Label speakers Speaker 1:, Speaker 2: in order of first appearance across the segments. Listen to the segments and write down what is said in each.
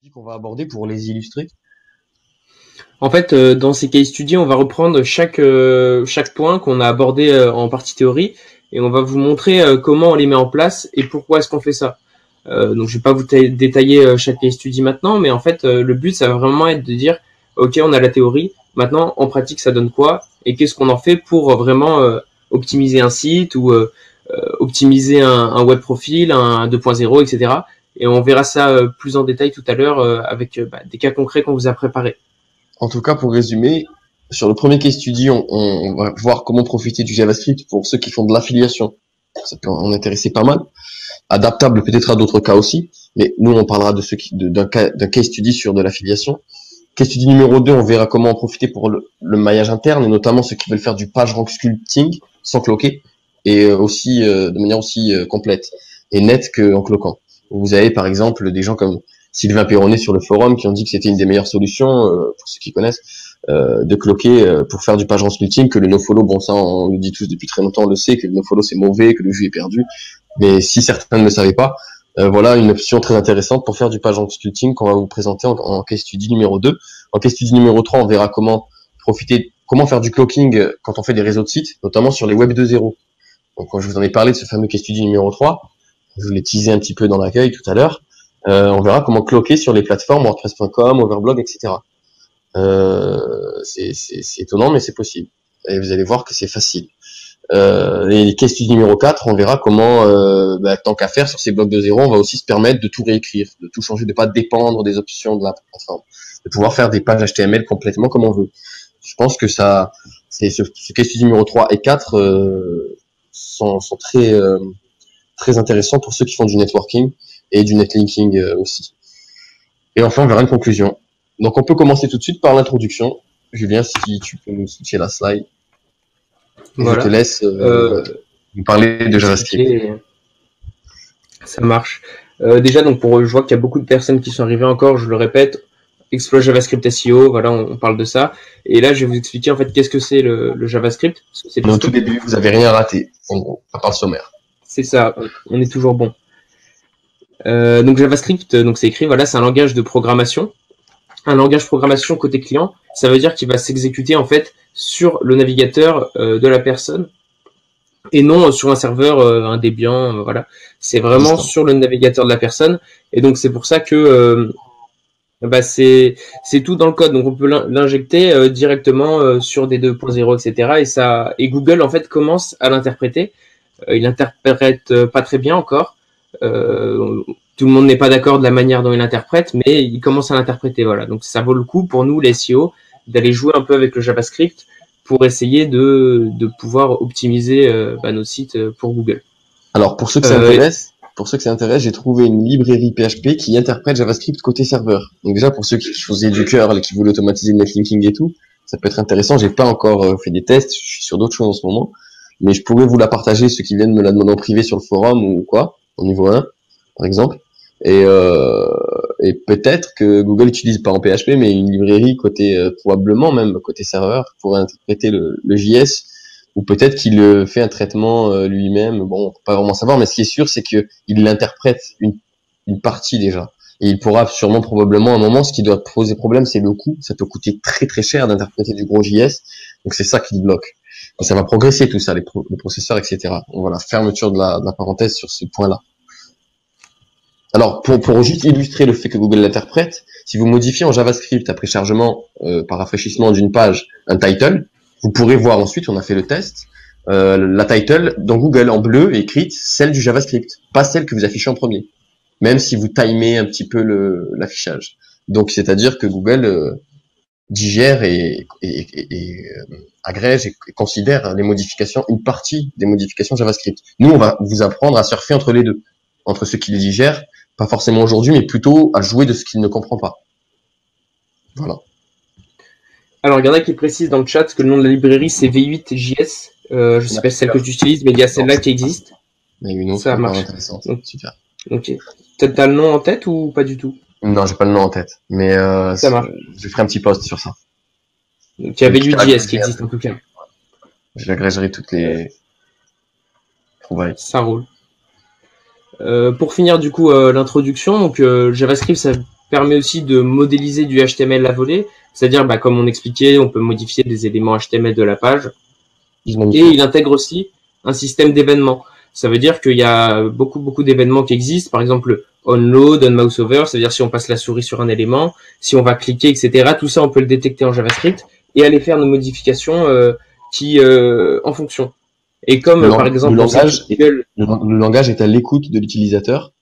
Speaker 1: qu'on va aborder pour les illustrer.
Speaker 2: En fait, dans ces case studies, on va reprendre chaque point qu'on a abordé en partie théorie et on va vous montrer comment on les met en place et pourquoi est-ce qu'on fait ça. Donc, je vais pas vous détailler chaque case study maintenant, mais en fait, le but, ça va vraiment être de dire, ok, on a la théorie, maintenant, en pratique, ça donne quoi et qu'est-ce qu'on en fait pour vraiment optimiser un site ou optimiser un web profil, un 2.0, etc. Et on verra ça plus en détail tout à l'heure avec des cas concrets qu'on vous a préparés.
Speaker 1: En tout cas, pour résumer, sur le premier case study, on va voir comment profiter du JavaScript pour ceux qui font de l'affiliation. Ça peut en intéresser pas mal. Adaptable peut-être à d'autres cas aussi, mais nous on parlera de d'un case study sur de l'affiliation. Case study numéro 2, on verra comment en profiter pour le maillage interne, et notamment ceux qui veulent faire du PageRank sculpting sans cloquer, et aussi de manière aussi complète et nette qu'en cloquant. Vous avez par exemple des gens comme Sylvain Perronnet sur le forum qui ont dit que c'était une des meilleures solutions, pour ceux qui connaissent, de cloquer pour faire du PageRank sculpting, que le nofollow, bon ça on le dit tous depuis très longtemps, on le sait, que le nofollow c'est mauvais, que le jus est perdu. Mais si certains ne le savaient pas, voilà une option très intéressante pour faire du PageRank sculpting qu'on va vous présenter en case study numéro 2. En case study numéro 3, on verra comment faire du cloaking quand on fait des réseaux de sites, notamment sur les web 2.0. Donc quand je vous en ai parlé de ce fameux case study numéro 3, je vous l'ai teasé un petit peu dans l'accueil tout à l'heure, on verra comment cloquer sur les plateformes WordPress.com, Overblog, etc. C'est étonnant, mais c'est possible. Et vous allez voir que c'est facile. Les case study numéro 4, on verra comment, tant qu'à faire sur ces blocs de zéro, on va aussi se permettre de tout réécrire, de tout changer, de pas dépendre des options de la plateforme, de pouvoir faire des pages HTML complètement comme on veut. Je pense que ça, ce case study numéro 3 et 4 sont très intéressants pour ceux qui font du networking et du netlinking aussi. Et enfin, on verra une conclusion. Donc, on peut commencer tout de suite par l'introduction. Julien, si tu peux nous switcher la slide.
Speaker 2: Voilà.
Speaker 1: Je te laisse nous parler de JavaScript.
Speaker 2: Ça marche. Déjà, donc je vois qu'il y a beaucoup de personnes qui sont arrivées encore, je le répète, Exploit JavaScript SEO, voilà, on parle de ça. Et là, je vais vous expliquer en fait qu'est-ce que c'est le JavaScript.
Speaker 1: Mais au tout début, vous avez rien raté, en gros, à part le sommaire.
Speaker 2: C'est ça, on est toujours bon. Donc JavaScript, donc c'est écrit, voilà, c'est un langage de programmation. Un langage de programmation côté client, ça veut dire qu'il va s'exécuter en fait sur le navigateur de la personne et non sur un serveur, un Debian, voilà. C'est vraiment sur le navigateur de la personne. Et donc c'est pour ça que c'est tout dans le code. Donc on peut l'injecter directement sur des 2.0, etc. Et Google en fait commence à l'interpréter. Il l'interprète pas très bien encore. Tout le monde n'est pas d'accord de la manière dont il interprète, mais il commence à l'interpréter. Voilà. Donc ça vaut le coup pour nous, les SEO, d'aller jouer un peu avec le JavaScript pour essayer de pouvoir optimiser nos sites pour Google.
Speaker 1: Alors pour ceux que ça intéresse, j'ai trouvé une librairie PHP qui interprète JavaScript côté serveur. Donc déjà pour ceux qui faisaient du curl et qui voulaient automatiser le netlinking et tout, ça peut être intéressant. J'ai pas encore fait des tests, je suis sur d'autres choses en ce moment, mais je pourrais vous la partager, ceux qui viennent me la demander en privé sur le forum ou quoi, au niveau 1 par exemple. Et peut-être que Google utilise pas en PHP, mais une librairie côté probablement même côté serveur pour interpréter le JS, ou peut-être qu'il fait un traitement lui-même. Bon, on peut pas vraiment savoir, mais ce qui est sûr, c'est que il l'interprète une partie déjà. Et il pourra sûrement probablement à un moment, ce qui doit poser problème, c'est le coût. Ça peut coûter très très cher d'interpréter du gros JS, donc c'est ça qui le bloque. Et ça va progresser tout ça, les processeurs, etc. Donc voilà, fermeture de la parenthèse sur ce point-là. Alors, pour juste illustrer le fait que Google l'interprète, si vous modifiez en JavaScript après chargement par rafraîchissement d'une page un title, vous pourrez voir ensuite, on a fait le test, la title dans Google en bleu est écrite celle du JavaScript, pas celle que vous affichez en premier, même si vous timez un petit peu l'affichage. Donc, c'est-à-dire que Google digère et agrège et considère les modifications, une partie des modifications JavaScript. Nous, on va vous apprendre à surfer entre les deux, entre ceux qui les digèrent, pas forcément aujourd'hui, mais plutôt à jouer de ce qu'il ne comprend pas. Voilà.
Speaker 2: Alors, il y en a qui précisent dans le chat que le nom de la librairie, c'est V8JS. Je sais pas si c'est celle que tu utilises, mais il y a celle-là qui existe.
Speaker 1: Il y a une autre,
Speaker 2: ça marche.
Speaker 1: Intéressante.
Speaker 2: Donc,
Speaker 1: super.
Speaker 2: Ok. T'as le nom en tête ou pas du tout?
Speaker 1: Non, j'ai pas le nom en tête, mais
Speaker 2: ça marche.
Speaker 1: Je ferai un petit post sur ça.
Speaker 2: Donc, il y a V8JS qui existe en tout cas.
Speaker 1: Je l'agrégerai toutes les trouvailles.
Speaker 2: Ça roule. Pour finir du coup l'introduction, donc JavaScript, ça permet aussi de modéliser du HTML à volée. C'est-à-dire, comme on expliquait, on peut modifier des éléments HTML de la page. Et il intègre aussi un système d'événements. Ça veut dire qu'il y a beaucoup d'événements qui existent. Par exemple, onload, onmouseover, c'est-à-dire si on passe la souris sur un élément, si on va cliquer, etc. Tout ça, on peut le détecter en JavaScript et aller faire nos modifications en fonction. Et comme, par exemple,
Speaker 1: le langage est à l'écoute de l'utilisateur.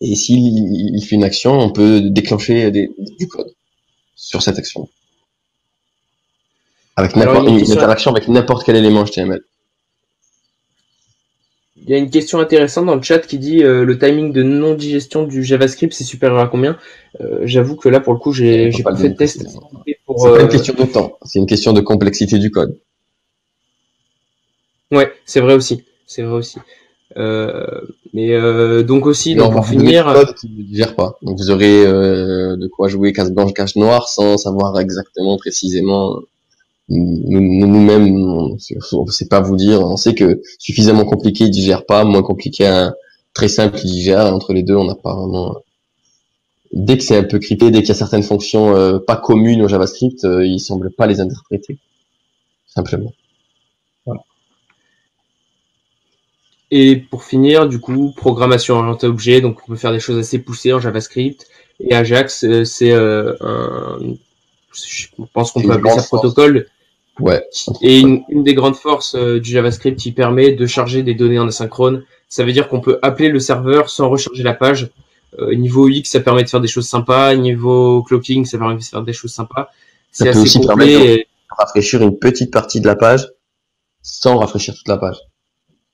Speaker 1: Et s'il fait une action, on peut déclencher du code sur cette action. Avec une interaction avec n'importe quel élément HTML.
Speaker 2: Il y a une question intéressante dans le chat qui dit le timing de non-digestion du JavaScript, c'est supérieur à combien? J'avoue que là, pour le coup, j'ai pas fait de test.
Speaker 1: C'est pas une question de temps, c'est une question de complexité du code.
Speaker 2: Ouais, c'est vrai aussi. Donc aussi, donc pour finir,
Speaker 1: code qui ne digère pas. Donc vous aurez de quoi jouer cache blanche, cache noire sans savoir exactement précisément. Nous-mêmes, on sait pas vous dire. On sait que suffisamment compliqué il digère pas, moins compliqué très simple il digère. Entre les deux, on n'a pas vraiment. Dès que c'est un peu crypté, dès qu'il y a certaines fonctions pas communes au JavaScript, il semble pas les interpréter. Simplement. Voilà.
Speaker 2: Et pour finir, du coup, programmation orientée objet, donc on peut faire des choses assez poussées en JavaScript. Et Ajax, c'est je pense qu'on peut appeler ça protocole.
Speaker 1: Ouais.
Speaker 2: Et une des grandes forces du JavaScript qui permet de charger des données en asynchrone. Ça veut dire qu'on peut appeler le serveur sans recharger la page. Niveau UX, ça permet de faire des choses sympas. Niveau clocking, ça permet de faire des choses sympas.
Speaker 1: C'est assez aussi complet. De rafraîchir une petite partie de la page sans rafraîchir toute la page.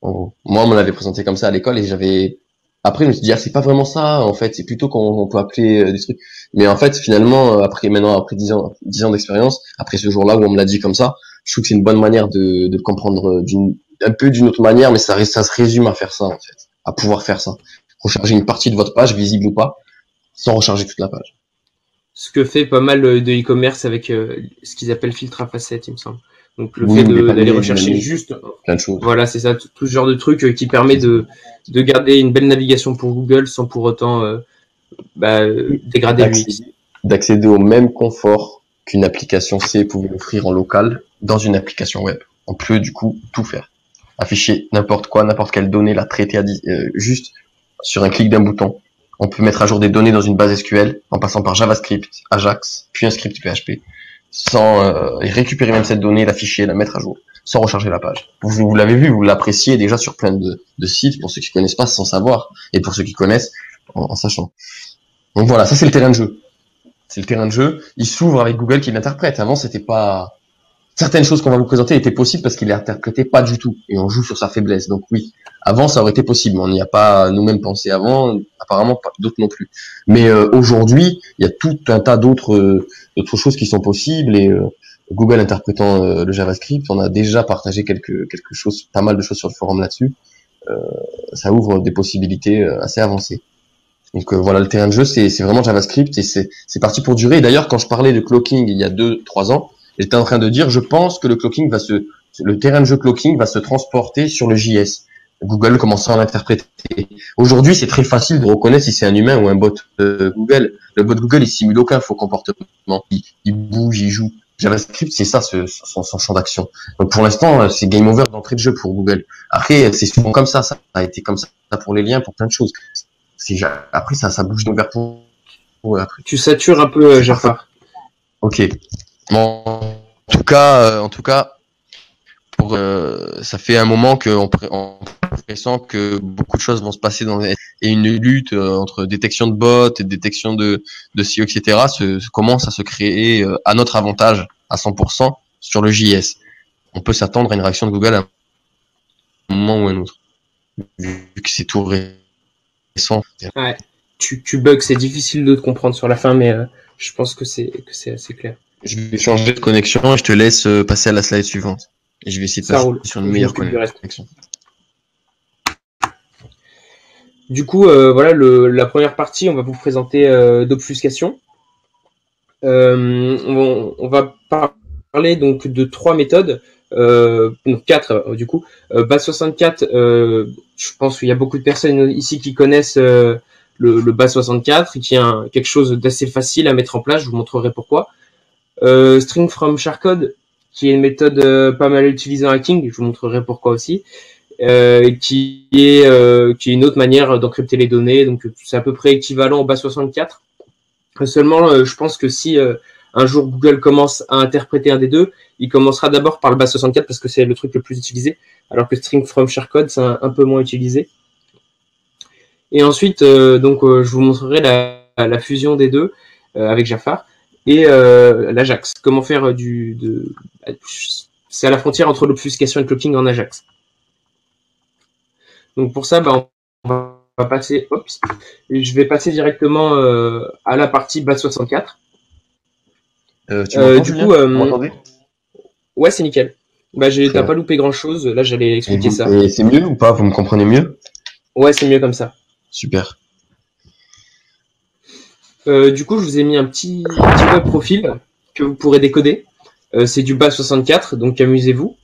Speaker 1: En gros. Moi, on me l'avait présenté comme ça à l'école et après, je me suis dit, c'est pas vraiment ça, en fait, c'est plutôt qu'on peut appeler des trucs. Mais en fait, finalement, après 10 ans d'expérience, après ce jour-là où on me l'a dit comme ça, je trouve que c'est une bonne manière de comprendre un peu d'une autre manière, mais ça se résume à faire ça, en fait. À pouvoir faire ça. Recharger une partie de votre page, visible ou pas, sans recharger toute la page.
Speaker 2: Ce que fait pas mal de e-commerce avec ce qu'ils appellent filtre à facettes, il me semble. Donc le fait d'aller rechercher juste
Speaker 1: plein de choses.
Speaker 2: Voilà, c'est ça, tout ce genre de truc qui permet de garder une belle navigation pour Google sans pour autant dégrader l'UX.
Speaker 1: D'accéder au même confort qu'une application C pouvait offrir en local dans une application web. On peut du coup tout faire. Afficher n'importe quoi, n'importe quelle donnée, la traiter juste sur un clic d'un bouton. On peut mettre à jour des données dans une base SQL en passant par JavaScript, Ajax, puis un script PHP. Sans récupérer même cette donnée, l'afficher, la mettre à jour, sans recharger la page. Vous l'avez vu, vous l'appréciez déjà sur plein de sites, pour ceux qui connaissent pas sans savoir, et pour ceux qui connaissent en sachant. Donc voilà, ça c'est le terrain de jeu. C'est le terrain de jeu, il s'ouvre avec Google qui l'interprète. Avant, c'était pas... Certaines choses qu'on va vous présenter étaient possibles parce qu'il les interprétait pas du tout, et on joue sur sa faiblesse. Donc oui, avant ça aurait été possible, on n'y a pas nous-mêmes pensé avant, apparemment pas d'autres non plus. Mais aujourd'hui, il y a tout un tas d'autres choses qui sont possibles, et Google interprétant le JavaScript, on a déjà partagé quelque chose, pas mal de choses sur le forum là-dessus. Ça ouvre des possibilités assez avancées. Donc voilà, le terrain de jeu, c'est vraiment JavaScript, et c'est parti pour durer. Et d'ailleurs, quand je parlais de clocking il y a 2-3 ans, j'étais en train de dire, je pense que le terrain de jeu clocking va se transporter sur le JS. Google commence à l'interpréter. Aujourd'hui, c'est très facile de reconnaître si c'est un humain ou un bot Google. Le bot Google, il simule aucun faux comportement. Il bouge, il joue. JavaScript, c'est ça, son champ d'action. Donc pour l'instant, c'est game over d'entrée de jeu pour Google. Après, c'est souvent comme ça a été comme ça pour les liens, pour plein de choses. Après, ça bouge d'ouvert pour après.
Speaker 2: Tu satures un peu, Jafar.
Speaker 1: Ok. Bon, en tout cas, ça fait un moment qu'on pressent que beaucoup de choses vont se passer et une lutte entre détection de bots et détection de SEO, etc. commence à se créer à notre avantage à 100% sur le JS. On peut s'attendre à une réaction de Google à un moment ou un autre, vu que c'est tout récent.
Speaker 2: Ouais. Tu bugs, c'est difficile de te comprendre sur la fin, mais je pense que c'est assez clair.
Speaker 1: Je vais changer de connexion et je te laisse passer à la slide suivante. Et je vais essayer de passer sur une meilleure connexion.
Speaker 2: Du coup, voilà, la première partie, on va vous présenter d'obfuscation. On va parler donc de 3 méthodes, donc 4 du coup. Base 64, je pense qu'il y a beaucoup de personnes ici qui connaissent le base64, qui est quelque chose d'assez facile à mettre en place. Je vous montrerai pourquoi. String from shardcode, qui est une méthode pas mal utilisée en hacking. Je vous montrerai pourquoi aussi. Qui est une autre manière d'encrypter les données. Donc c'est à peu près équivalent au base64. Seulement, je pense que si un jour Google commence à interpréter un des deux, il commencera d'abord par le base64 parce que c'est le truc le plus utilisé, alors que string from shardcode c'est un peu moins utilisé. Et ensuite, je vous montrerai la fusion des deux avec Jafar et l'Ajax. Comment faire c'est à la frontière entre l'obfuscation et le cloaking en Ajax. Donc pour ça, on va passer, je vais passer directement à la partie base64.
Speaker 1: Tu m'entends, Julien ? Vous m'entendez ?
Speaker 2: Ouais, c'est nickel. T'as pas loupé grand chose. Là, j'allais expliquer ça.
Speaker 1: Et c'est mieux ou pas ? Vous me comprenez mieux ?
Speaker 2: Ouais, c'est mieux comme ça.
Speaker 1: Super.
Speaker 2: Du coup, je vous ai mis un petit web profil que vous pourrez décoder. C'est du base64, donc amusez-vous.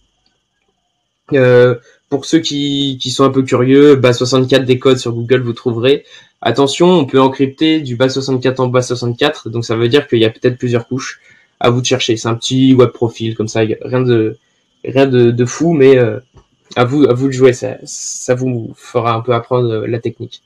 Speaker 2: Pour ceux qui sont un peu curieux, base64 décode sur Google, vous trouverez. Attention, on peut encrypter du base64 en base64, donc ça veut dire qu'il y a peut-être plusieurs couches. À vous de chercher. C'est un petit web profil comme ça, rien de fou, mais à vous de jouer. Ça vous fera un peu apprendre la technique.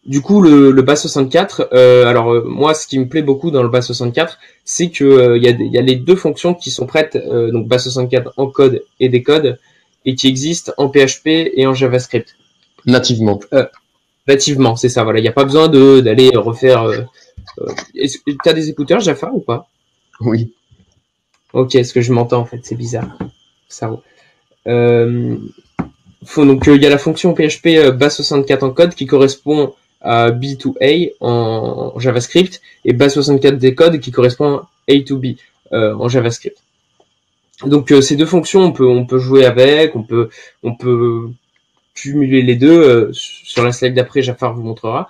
Speaker 2: Du coup, le base64, moi, ce qui me plaît beaucoup dans le base64, c'est que il y a les deux fonctions qui sont prêtes, donc base64 en code et décode, et qui existent en PHP et en JavaScript.
Speaker 1: Nativement.
Speaker 2: Nativement, c'est ça. Voilà, il n'y a pas besoin d'aller refaire. T'as des écouteurs, Jafar, ou pas ?
Speaker 1: Oui.
Speaker 2: Ok, est-ce que je m'entends en fait ? C'est bizarre. Ça vaut. Donc il y a la fonction PHP base64 en code qui correspond à B to A en JavaScript et base64 décode qui correspond à A to B en JavaScript. Donc ces deux fonctions, on peut jouer avec, on peut cumuler les deux. Sur la slide d'après, Jafar vous montrera.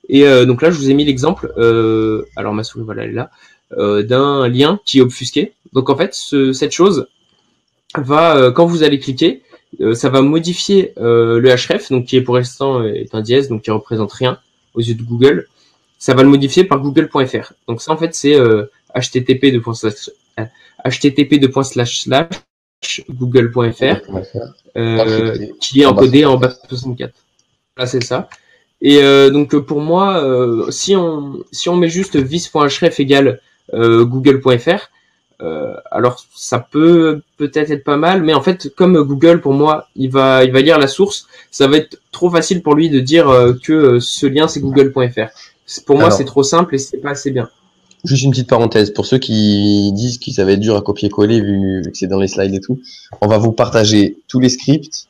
Speaker 2: Et donc là, je vous ai mis l'exemple. Alors ma souris, voilà, elle est là, d'un lien qui est obfusqué. Donc en fait, cette chose va, quand vous allez cliquer, ça va modifier le href, donc qui est pour l'instant est un dièse, donc qui représente rien aux yeux de Google. Ça va le modifier par google.fr. Donc ça en fait c'est http://google.fr qui est encodé en base64. Là c'est ça. Et donc pour moi, si on met juste vis.href égale google.fr, alors ça peut-être être pas mal, mais en fait comme Google pour moi il va lire la source, ça va être trop facile pour lui de dire que ce lien c'est google.fr. Pour moi c'est trop simple et c'est pas assez bien.
Speaker 1: Juste une petite parenthèse pour ceux qui disent que ça va être dur à copier-coller vu que c'est dans les slides et tout. On va vous partager tous les scripts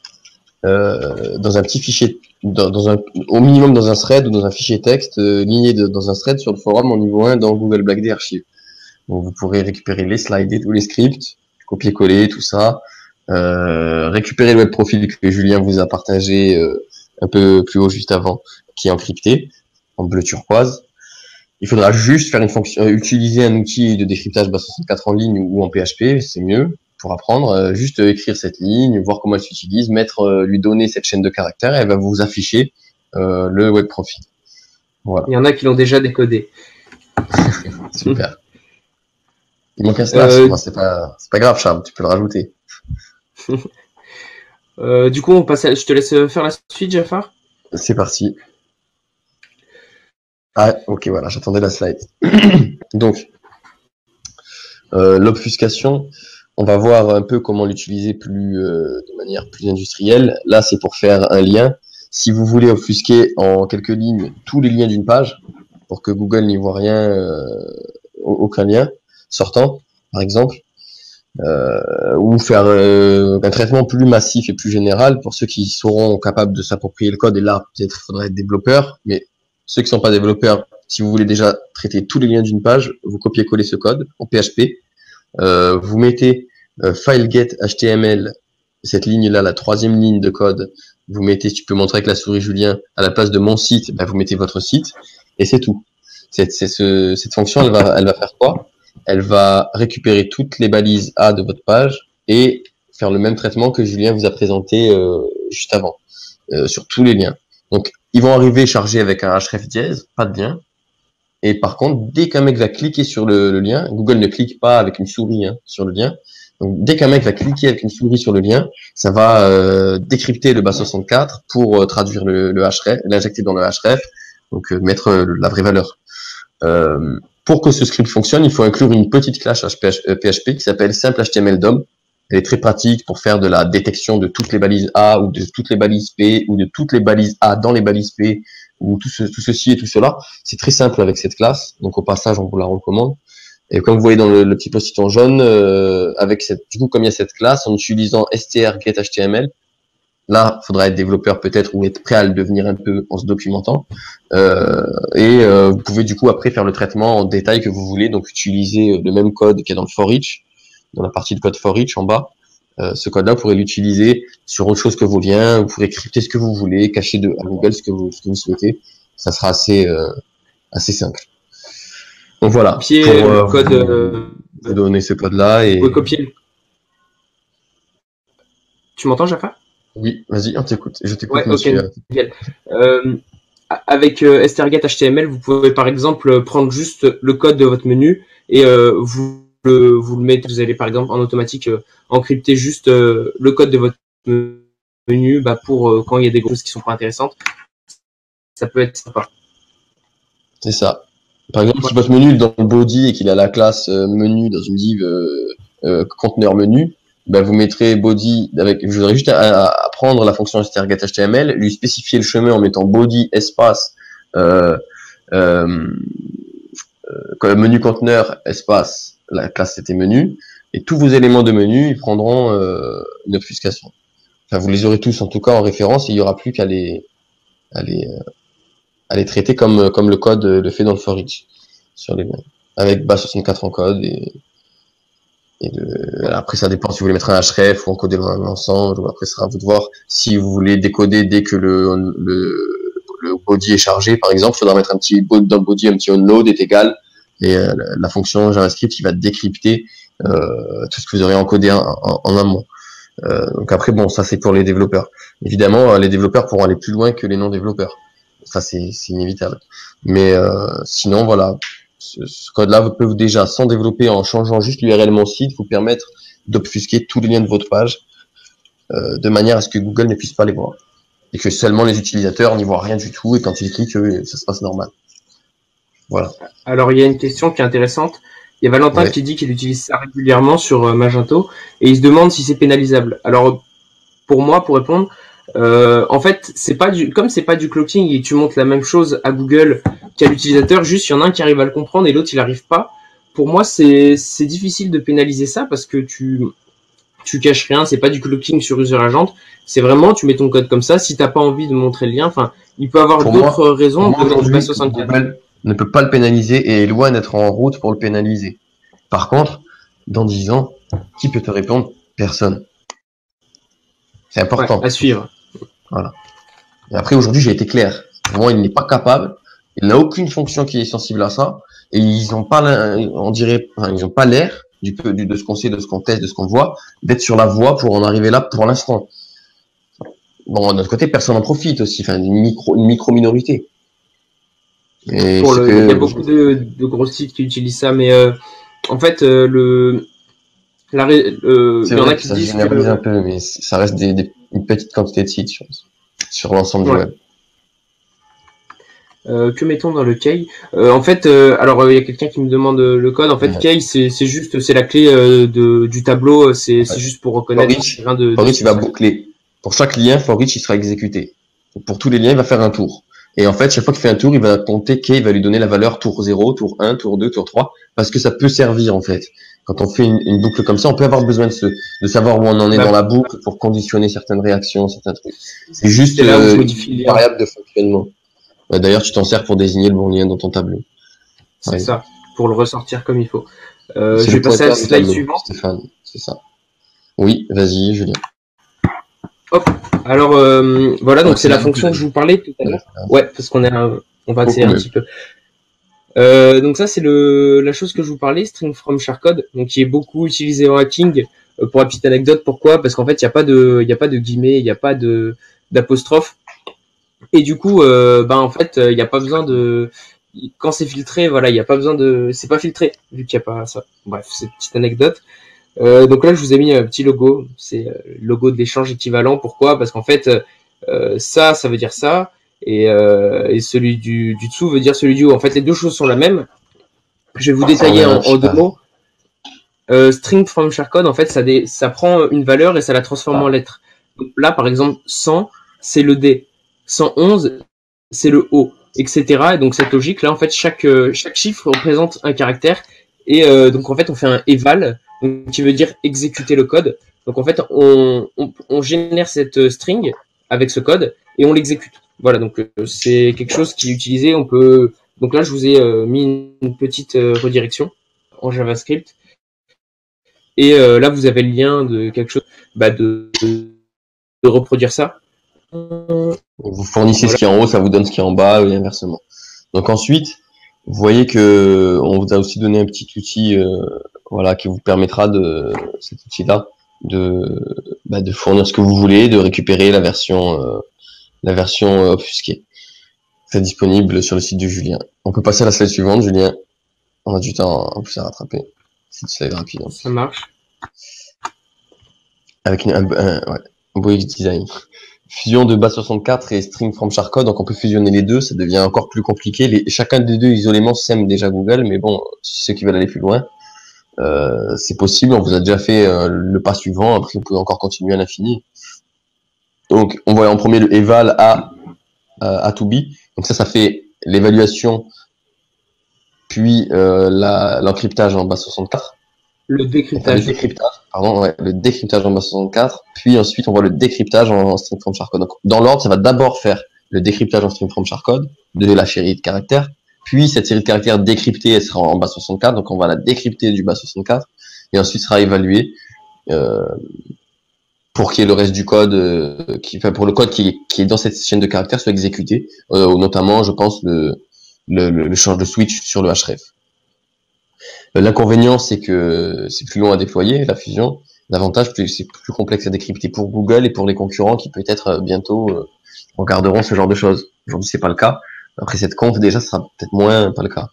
Speaker 1: dans un petit fichier, au minimum dans un thread ou dans un fichier texte ligné dans un thread sur le forum en niveau 1 dans Google Blackday Archive. Donc vous pourrez récupérer les slides et tous les scripts, copier-coller tout ça, récupérer le web profil que Julien vous a partagé un peu plus haut juste avant, qui est encrypté en bleu turquoise. Il faudra juste faire une fonction, utiliser un outil de décryptage base64 en ligne ou en PHP, c'est mieux pour apprendre. Juste écrire cette ligne, voir comment elle s'utilise, lui donner cette chaîne de caractères, et elle va vous afficher le web profil. Voilà.
Speaker 2: Il y en a qui l'ont déjà décodé.
Speaker 1: Super. Il manque un slash, c'est pas grave, Charles, tu peux le rajouter.
Speaker 2: Du coup, je te laisse faire la suite, Jafar.
Speaker 1: C'est parti. Ah, ok, voilà, j'attendais la slide. Donc, l'obfuscation, on va voir un peu comment l'utiliser de manière plus industrielle. Là, c'est pour faire un lien. Si vous voulez obfusquer en quelques lignes tous les liens d'une page, pour que Google n'y voit rien, aucun lien sortant, par exemple, ou faire un traitement plus massif et plus général pour ceux qui seront capables de s'approprier le code. Et là, peut-être il faudrait être développeur, mais ceux qui ne sont pas développeurs, si vous voulez déjà traiter tous les liens d'une page, vous copiez-collez ce code en PHP, vous mettez fileget HTML, cette ligne-là, la troisième ligne de code, vous mettez, tu peux montrer avec la souris Julien, à la place de mon site, vous mettez votre site, et c'est tout. Cette fonction, elle va faire quoi? Elle va récupérer toutes les balises A de votre page et faire le même traitement que Julien vous a présenté juste avant, sur tous les liens. Donc, ils vont arriver chargés avec un href dièse, pas de lien. Et par contre, dès qu'un mec va cliquer sur le lien, Google ne clique pas avec une souris sur le lien. Donc, dès qu'un mec va cliquer avec une souris sur le lien, ça va décrypter le base64 pour traduire le href, l'injecter dans le href, donc mettre la vraie valeur. Pour que ce script fonctionne, il faut inclure une petite classe PHP qui s'appelle simple HTML DOM. Elle est très pratique pour faire de la détection de toutes les balises A ou de toutes les balises P ou de toutes les balises A dans les balises P ou tout ceci et tout cela. C'est très simple avec cette classe. Donc au passage, on vous la recommande. Et comme vous voyez dans le petit post-it en jaune, du coup, comme il y a cette classe, en utilisant strgetHTML, là, il faudra être développeur peut-être ou être prêt à le devenir un peu en se documentant. Vous pouvez du coup après faire le traitement en détail que vous voulez. Donc utiliser le même code qu'il y a dans le for each, dans la partie de code for each en bas. Ce code-là, vous pourrez l'utiliser sur autre chose que vos liens. Vous pourrez crypter ce que vous voulez, cacher à Google ce que vous souhaitez. Ça sera assez simple. Donc voilà.
Speaker 2: Copier
Speaker 1: pour
Speaker 2: le code.
Speaker 1: vous donner ce code-là et.
Speaker 2: Vous pouvez copier. Tu m'entends, Jaffa?
Speaker 1: Oui, vas-y, on t'écoute. Je t'écoute,
Speaker 2: ouais,
Speaker 1: monsieur.
Speaker 2: Okay. Avec strgetHTML, vous pouvez par exemple prendre juste le code de votre menu et vous le mettez. Vous allez par exemple en automatique encrypter juste le code de votre menu pour quand il y a des choses qui sont pas intéressantes. Ça peut être sympa. C'est
Speaker 1: ça. Par exemple, si votre menu est dans le body et qu'il a la classe menu dans une div conteneur menu, vous mettrez body avec. Je voudrais juste à prendre la fonction strgetHTML, lui spécifier le chemin en mettant body espace menu conteneur espace la classe c'était menu et tous vos éléments de menu ils prendront une obfuscation. Enfin, vous les aurez tous en tout cas en référence et il y aura plus qu'à les traiter comme le code le fait dans le for each sur les avec base64 en code après ça dépend si vous voulez mettre un href ou encoder l'ensemble. Après ça sera à vous de voir si vous voulez décoder dès que le body est chargé par exemple. Il faudra mettre un petit dans le body un petit onload est égal et la fonction JavaScript qui va décrypter tout ce que vous aurez encodé en amont. Donc après bon ça c'est pour les développeurs. Évidemment les développeurs pourront aller plus loin que les non développeurs. Ça c'est inévitable. Mais sinon voilà. Ce code-là peut déjà, sans développer, en changeant juste l'URL mon site, vous permettre d'obfusquer tous les liens de votre page de manière à ce que Google ne puisse pas les voir. Et que seulement les utilisateurs n'y voient rien du tout et quand ils cliquent, ça se passe normal. Voilà.
Speaker 2: Alors, il y a une question qui est intéressante. Il y a Valentin qui dit qu'il utilise ça régulièrement sur Magento et il se demande si c'est pénalisable. Alors, pour moi, pour répondre, en fait, comme c'est pas du cloaking et que tu montres la même chose à Google qu'à l'utilisateur, juste il y en a un qui arrive à le comprendre et l'autre il arrive pas. Pour moi, c'est difficile de pénaliser ça parce que tu caches rien, c'est pas du cloaking sur user agent, c'est vraiment tu mets ton code comme ça. Si t'as pas envie de montrer le lien, enfin, il peut avoir d'autres raisons.
Speaker 1: Aujourd'hui, Google ne peut pas le pénaliser et est loin d'être en route pour le pénaliser. Par contre, dans 10 ans, qui peut te répondre? Personne. C'est important.
Speaker 2: À suivre.
Speaker 1: Voilà. Et après, aujourd'hui, j'ai été clair. Pour moi, il n'est pas capable. Il n'a aucune fonction qui est sensible à ça. Et ils n'ont pas, ils n'ont pas l'air de ce qu'on sait, de ce qu'on teste, de ce qu'on voit, d'être sur la voie pour en arriver là pour l'instant. Bon, de notre côté, personne n'en profite aussi. Enfin, une micro-minorité.
Speaker 2: Il y a beaucoup de gros sites qui utilisent ça, mais en fait, il y en a qui
Speaker 1: ça
Speaker 2: disent
Speaker 1: généralise un peu, mais ça reste une petite quantité de sites, je pense, sur l'ensemble du web.
Speaker 2: Que mettons dans le key? En fait, alors il y a quelqu'un qui me demande le code. En fait, key c'est la clé du tableau. C'est juste pour reconnaître.
Speaker 1: For each, il va boucler. Pour chaque lien, for each, il sera exécuté. Pour tous les liens, il va faire un tour. Et en fait, chaque fois qu'il fait un tour, il va compter key, il va lui donner la valeur tour 0, tour 1, tour 2, tour 3, parce que ça peut servir en fait. Quand on fait une boucle comme ça, on peut avoir besoin de savoir où on en est dans la boucle pour conditionner certaines réactions, certains trucs. C'est juste une variable de fonctionnement. D'ailleurs, tu t'en sers pour désigner le bon lien dans ton tableau.
Speaker 2: C'est ça, pour le ressortir comme il faut. Je vais passer à la slide suivante.
Speaker 1: Stéphane, c'est ça. Oui, vas-y, Julien.
Speaker 2: Hop. Alors voilà, donc c'est la fonction que je vous parlais tout à l'heure. Ouais, parce qu'on va accélérer un petit peu. Donc ça c'est la chose que je vous parlais, string from shardcode, donc qui est beaucoup utilisé en hacking. Pour la petite anecdote, pourquoi? Parce qu'en fait il y a pas de guillemets, il y a pas d'apostrophe. Et du coup, en fait, il n'y a pas besoin de, quand c'est filtré, voilà, il n'y a pas besoin de, c'est pas filtré vu qu'il n'y a pas ça. Bref, c'est une petite anecdote. Donc là, je vous ai mis un petit logo. C'est le logo de l'échange équivalent. Pourquoi? Parce qu'en fait, ça veut dire ça, et celui du dessous veut dire celui du haut. En fait, les deux choses sont la même. Je vais vous détailler en deux mots. String from shardcode, en fait, ça prend une valeur et ça la transforme en lettres. Donc là, par exemple, 100, c'est le D. 111, c'est le O, etc. Et donc cette logique là, en fait, chaque chiffre représente un caractère, et donc en fait, on fait un eval, donc, qui veut dire exécuter le code. Donc en fait, on génère cette string avec ce code et on l'exécute. Voilà, donc c'est quelque chose qui est utilisé. On peut, donc là, je vous ai mis une petite redirection en JavaScript, et là, vous avez le lien de quelque chose, de reproduire ça.
Speaker 1: Vous fournissez ce qui est en haut, ça vous donne ce qui est en bas, et inversement. Donc ensuite, vous voyez que on vous a aussi donné un petit outil, voilà, qui vous permettra cet outil-là, de fournir ce que vous voulez, de récupérer la version obfusquée. C'est disponible sur le site de Julien. On peut passer à la slide suivante, Julien. On a du temps en plus à rattraper. C'est une slide rapide. Hein.
Speaker 2: Ça marche.
Speaker 1: Avec un beau design. Fusion de base64 et string from shardcode, donc on peut fusionner les deux, ça devient encore plus compliqué. Chacun des deux isolément sème déjà Google, mais bon, ceux qui veulent aller plus loin, c'est possible. On vous a déjà fait le pas suivant, après vous pouvez encore continuer à l'infini. Donc on voit en premier le eval A to B, donc ça fait l'évaluation, puis l'encryptage en base64.
Speaker 2: Le décryptage.
Speaker 1: Le décryptage en base64, puis ensuite on voit le décryptage en string from shardcode. Donc dans l'ordre, ça va d'abord faire le décryptage en string from shardcode de la série de caractères, puis cette série de caractères décryptée, elle sera en base64, donc on va la décrypter du base64, et ensuite sera évaluée pour qu'il y ait le reste du code, pour le code qui est dans cette chaîne de caractères soit exécuté, notamment, je pense, le change de switch sur le href. L'inconvénient, c'est que c'est plus long à déployer, la fusion. L'avantage, c'est plus complexe à décrypter pour Google et pour les concurrents qui peut-être bientôt regarderont ce genre de choses. Aujourd'hui, c'est pas le cas. Après cette conf, déjà, ce sera peut-être moins pas le cas.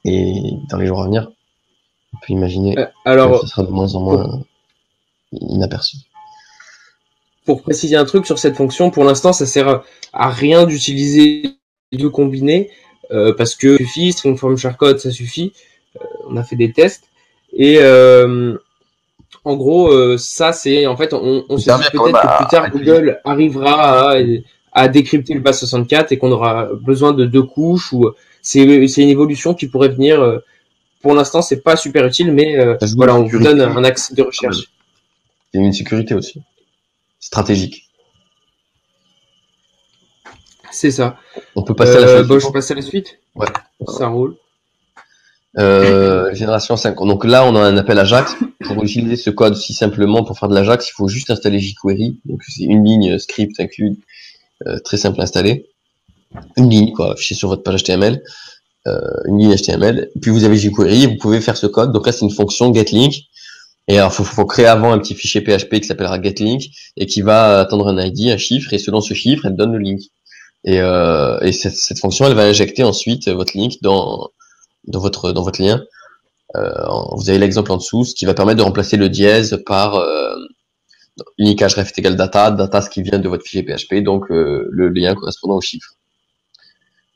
Speaker 1: Et dans les jours à venir, on peut imaginer que ce sera de moins en moins inaperçu.
Speaker 2: Pour préciser un truc sur cette fonction, pour l'instant, ça sert à rien d'utiliser les deux combinés, parce que ça suffit, string from shardcode, ça suffit. On a fait des tests, et en gros, ça c'est, en fait, on se dit peut-être que plus tard Google arrivera à décrypter le base64 et qu'on aura besoin de 2 couches, ou c'est une évolution qui pourrait venir. Pour l'instant, c'est pas super utile, mais voilà, on vous donne un axe de recherche.
Speaker 1: C'est une sécurité aussi, stratégique.
Speaker 2: C'est ça.
Speaker 1: On peut passer à la suite.
Speaker 2: Je passe à la suite.
Speaker 1: Ouais.
Speaker 2: Ça roule.
Speaker 1: Génération 5. Donc là, on a un appel Ajax. Pour utiliser ce code si simplement, pour faire de l'Ajax, il faut juste installer jQuery. Donc c'est une ligne script inclus, très simple à installer. Une ligne, quoi, affichée sur votre page HTML. Une ligne HTML. Puis vous avez jQuery, vous pouvez faire ce code. Donc là, c'est une fonction getLink. Et alors, faut créer avant un petit fichier PHP qui s'appellera getLink et qui va attendre un ID, un chiffre, et selon ce chiffre, elle donne le link. Et cette fonction, elle va injecter ensuite votre link dans votre lien. Vous avez l'exemple en dessous, ce qui va permettre de remplacer le dièse par link href est égal data ce qui vient de votre fichier PHP, donc le lien correspondant au chiffre.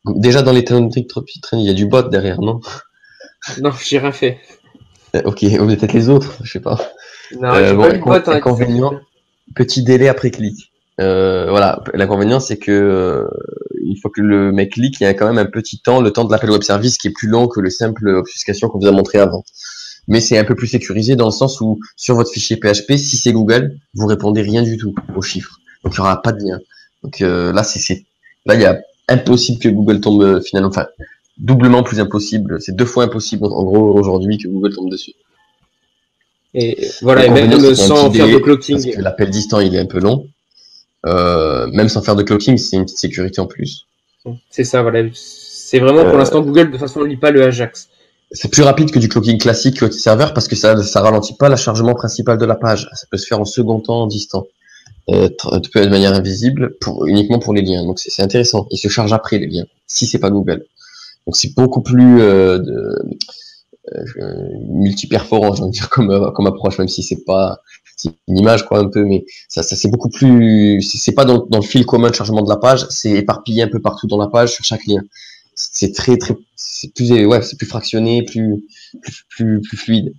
Speaker 1: Déjà dans les train, il y a du bot derrière, non?
Speaker 2: Non, j'ai rien fait.
Speaker 1: Ok, ou peut-être les autres, je sais pas.
Speaker 2: Non,
Speaker 1: inconvénient, petit délai après clic. Voilà, l'inconvénient c'est que il faut que le mec clique, il y a quand même un petit temps, le temps de l'appel web service qui est plus long que le simple obfuscation qu'on vous a montré avant. Mais c'est un peu plus sécurisé dans le sens où sur votre fichier PHP, si c'est Google, vous répondez rien du tout aux chiffres. Donc il n'y aura pas de lien. Donc là il y a impossible que Google tombe finalement, enfin doublement plus impossible, c'est 2 fois impossible en gros aujourd'hui que Google tombe dessus.
Speaker 2: Et voilà, et même sans faire de clocking.
Speaker 1: Parce que l'appel distant il est un peu long. Même sans faire de clocking, c'est une petite sécurité en plus.
Speaker 2: C'est ça, voilà. C'est vraiment pour l'instant Google de toute façon ne lit pas le Ajax.
Speaker 1: C'est plus rapide que du clocking classique côté serveur parce que ça ralentit pas le chargement principal de la page. Ça peut se faire en second temps, en distant. peut être de manière invisible uniquement pour les liens. Donc c'est intéressant. Il se charge après les liens, si c'est pas Google. Donc c'est beaucoup plus multiperforant, j'ai envie de dire, comme approche, même si c'est une image quoi un peu, mais ça c'est beaucoup plus, c'est pas dans le fil commun de chargement de la page, c'est éparpillé un peu partout dans la page sur chaque lien. C'est c'est plus fractionné, plus fluide.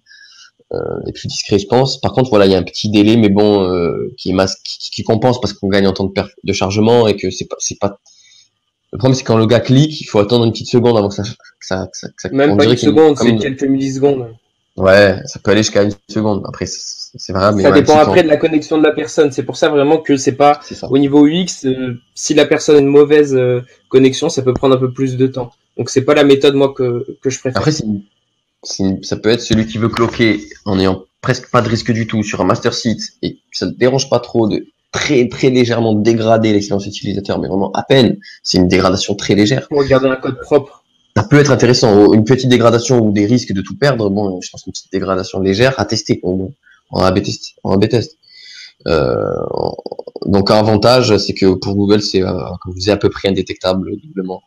Speaker 1: Et plus discret, je pense. Par contre, voilà, il y a un petit délai, mais bon, qui compense parce qu'on gagne en temps de chargement et que c'est pas. Le problème, c'est quand le gars clique, il faut attendre une petite seconde avant que ça
Speaker 2: même pas une seconde, c'est quelques millisecondes.
Speaker 1: Ouais, ça peut aller jusqu'à une seconde. Après, c'est variable.
Speaker 2: Ça dépend après de la connexion de la personne. C'est pour ça vraiment que c'est pas au niveau UX. Si la personne a une mauvaise connexion, ça peut prendre un peu plus de temps. Donc c'est pas la méthode moi que je préfère.
Speaker 1: Après, ça peut être celui qui veut cloquer en ayant presque pas de risque du tout sur un master site et que ça ne dérange pas trop de très très légèrement dégrader l'expérience utilisateur, mais vraiment à peine. C'est une dégradation très légère.
Speaker 2: Pour garder un code propre.
Speaker 1: Ça peut être intéressant. Une petite dégradation ou des risques de tout perdre. Bon, je pense qu'une petite dégradation légère à tester en A/B test. Donc un avantage, c'est que pour Google, c'est comme vous disiez, à peu près indétectable doublement.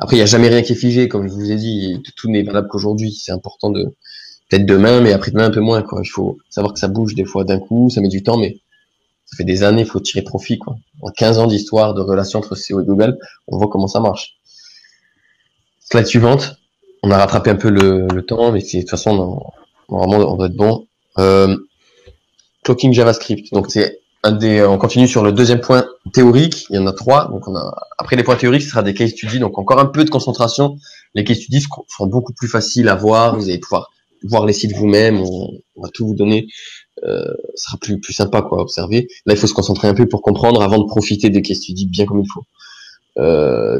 Speaker 1: Après, il n'y a jamais rien qui est figé, comme je vous ai dit, tout n'est valable qu'aujourd'hui. C'est important peut-être demain, mais après-demain un peu moins, quoi. Il faut savoir que ça bouge des fois d'un coup, ça met du temps, mais ça fait des années, il faut tirer profit, quoi. En 15 ans d'histoire de relation entre SEO et Google, on voit comment ça marche. Slide suivante. On a rattrapé un peu le temps, mais de toute façon, normalement, on doit être bon. Cloaking JavaScript. Donc, on continue sur le deuxième point théorique. Il y en a 3. Donc, après les points théoriques, ce sera des case studies. Donc, encore un peu de concentration. Les case studies seront beaucoup plus faciles à voir. Vous allez pouvoir voir les sites vous-même. On va tout vous donner. Ce sera plus sympa, quoi, à observer. Là, il faut se concentrer un peu pour comprendre avant de profiter des case studies bien comme il faut.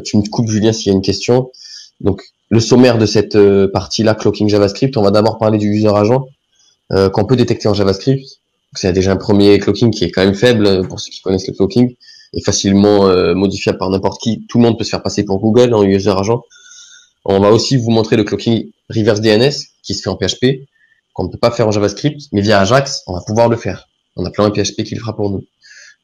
Speaker 1: Tu me coupes, Julien, s'il y a une question. Donc, le sommaire de cette partie-là, cloaking JavaScript, on va d'abord parler du user agent qu'on peut détecter en JavaScript. C'est déjà un premier cloaking qui est quand même faible pour ceux qui connaissent le cloaking et facilement modifiable par n'importe qui. Tout le monde peut se faire passer pour Google en user agent. On va aussi vous montrer le cloaking reverse DNS qui se fait en PHP, qu'on ne peut pas faire en JavaScript, mais via Ajax, on va pouvoir le faire. On a plein de PHP qui le fera pour nous.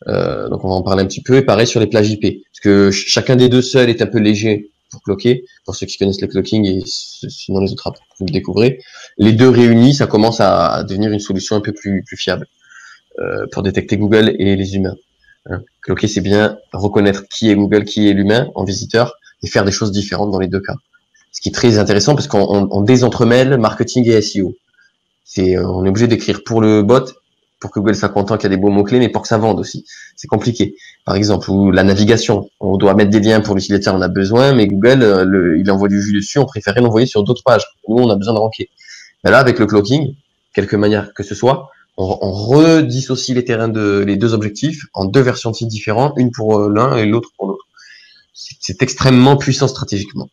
Speaker 1: Donc on va en parler un petit peu. Et pareil sur les plages IP, parce que chacun des deux seuls est un peu léger pour cloquer, pour ceux qui connaissent le cloaking, et sinon les autres, vous le découvrez. Les deux réunis, ça commence à devenir une solution un peu plus fiable pour détecter Google et les humains. Cloquer, c'est bien reconnaître qui est Google, qui est l'humain en visiteur, et faire des choses différentes dans les deux cas. Ce qui est très intéressant, parce qu'on désentremêle marketing et SEO. On est obligé d'écrire pour le bot, pour que Google soit content qu'il y a des beaux mots-clés, mais pour que ça vende aussi. C'est compliqué. Par exemple, ou la navigation. On doit mettre des liens pour l'utilisateur, on a besoin, mais Google, il envoie du jus dessus, on préférait l'envoyer sur d'autres pages. Nous, on a besoin de ranker. Mais là, avec le cloaking, quelque manière que ce soit, on redissocie les deux objectifs en deux versions de sites différents, une pour l'un et l'autre pour l'autre. C'est extrêmement puissant stratégiquement.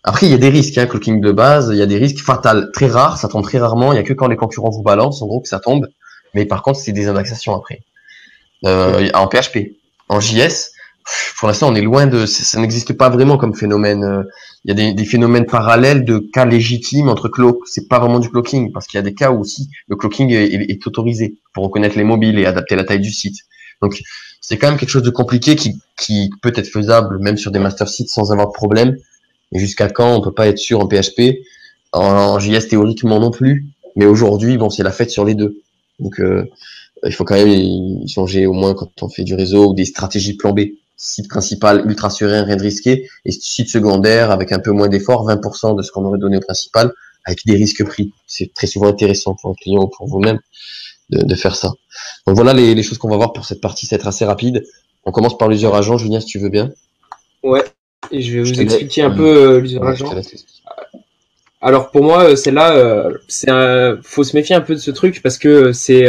Speaker 1: Après, il y a des risques, cloaking de base, il y a des risques fatals, très rares, ça tombe très rarement, il y a que quand les concurrents vous balancent, en gros, que ça tombe. Mais par contre, c'est des indexations après. En PHP. En JS, pour l'instant, on est loin ça n'existe pas vraiment comme phénomène. Il y a des phénomènes parallèles de cas légitimes entre cloak. C'est pas vraiment du cloaking, parce qu'il y a des cas où aussi le cloaking est autorisé pour reconnaître les mobiles et adapter la taille du site. Donc, c'est quand même quelque chose de compliqué qui peut être faisable même sur des master sites sans avoir de problème. Et jusqu'à quand on peut pas être sûr en PHP, en JS théoriquement non plus. Mais aujourd'hui, bon, c'est la fête sur les deux. Donc, il faut quand même y changer au moins quand on fait du réseau ou des stratégies plan B. Site principal ultra serein, rien de risqué, et site secondaire avec un peu moins d'effort, 20% de ce qu'on aurait donné au principal, avec des risques pris. C'est très souvent intéressant pour un client ou pour vous-même de faire ça. Donc voilà les choses qu'on va voir pour cette partie, c'est être assez rapide. On commence par l'user agent, Julien, si tu veux bien.
Speaker 2: Ouais, et je vais vous expliquer un peu l'user agent. Alors pour moi, celle-là, faut se méfier un peu de ce truc parce que c'est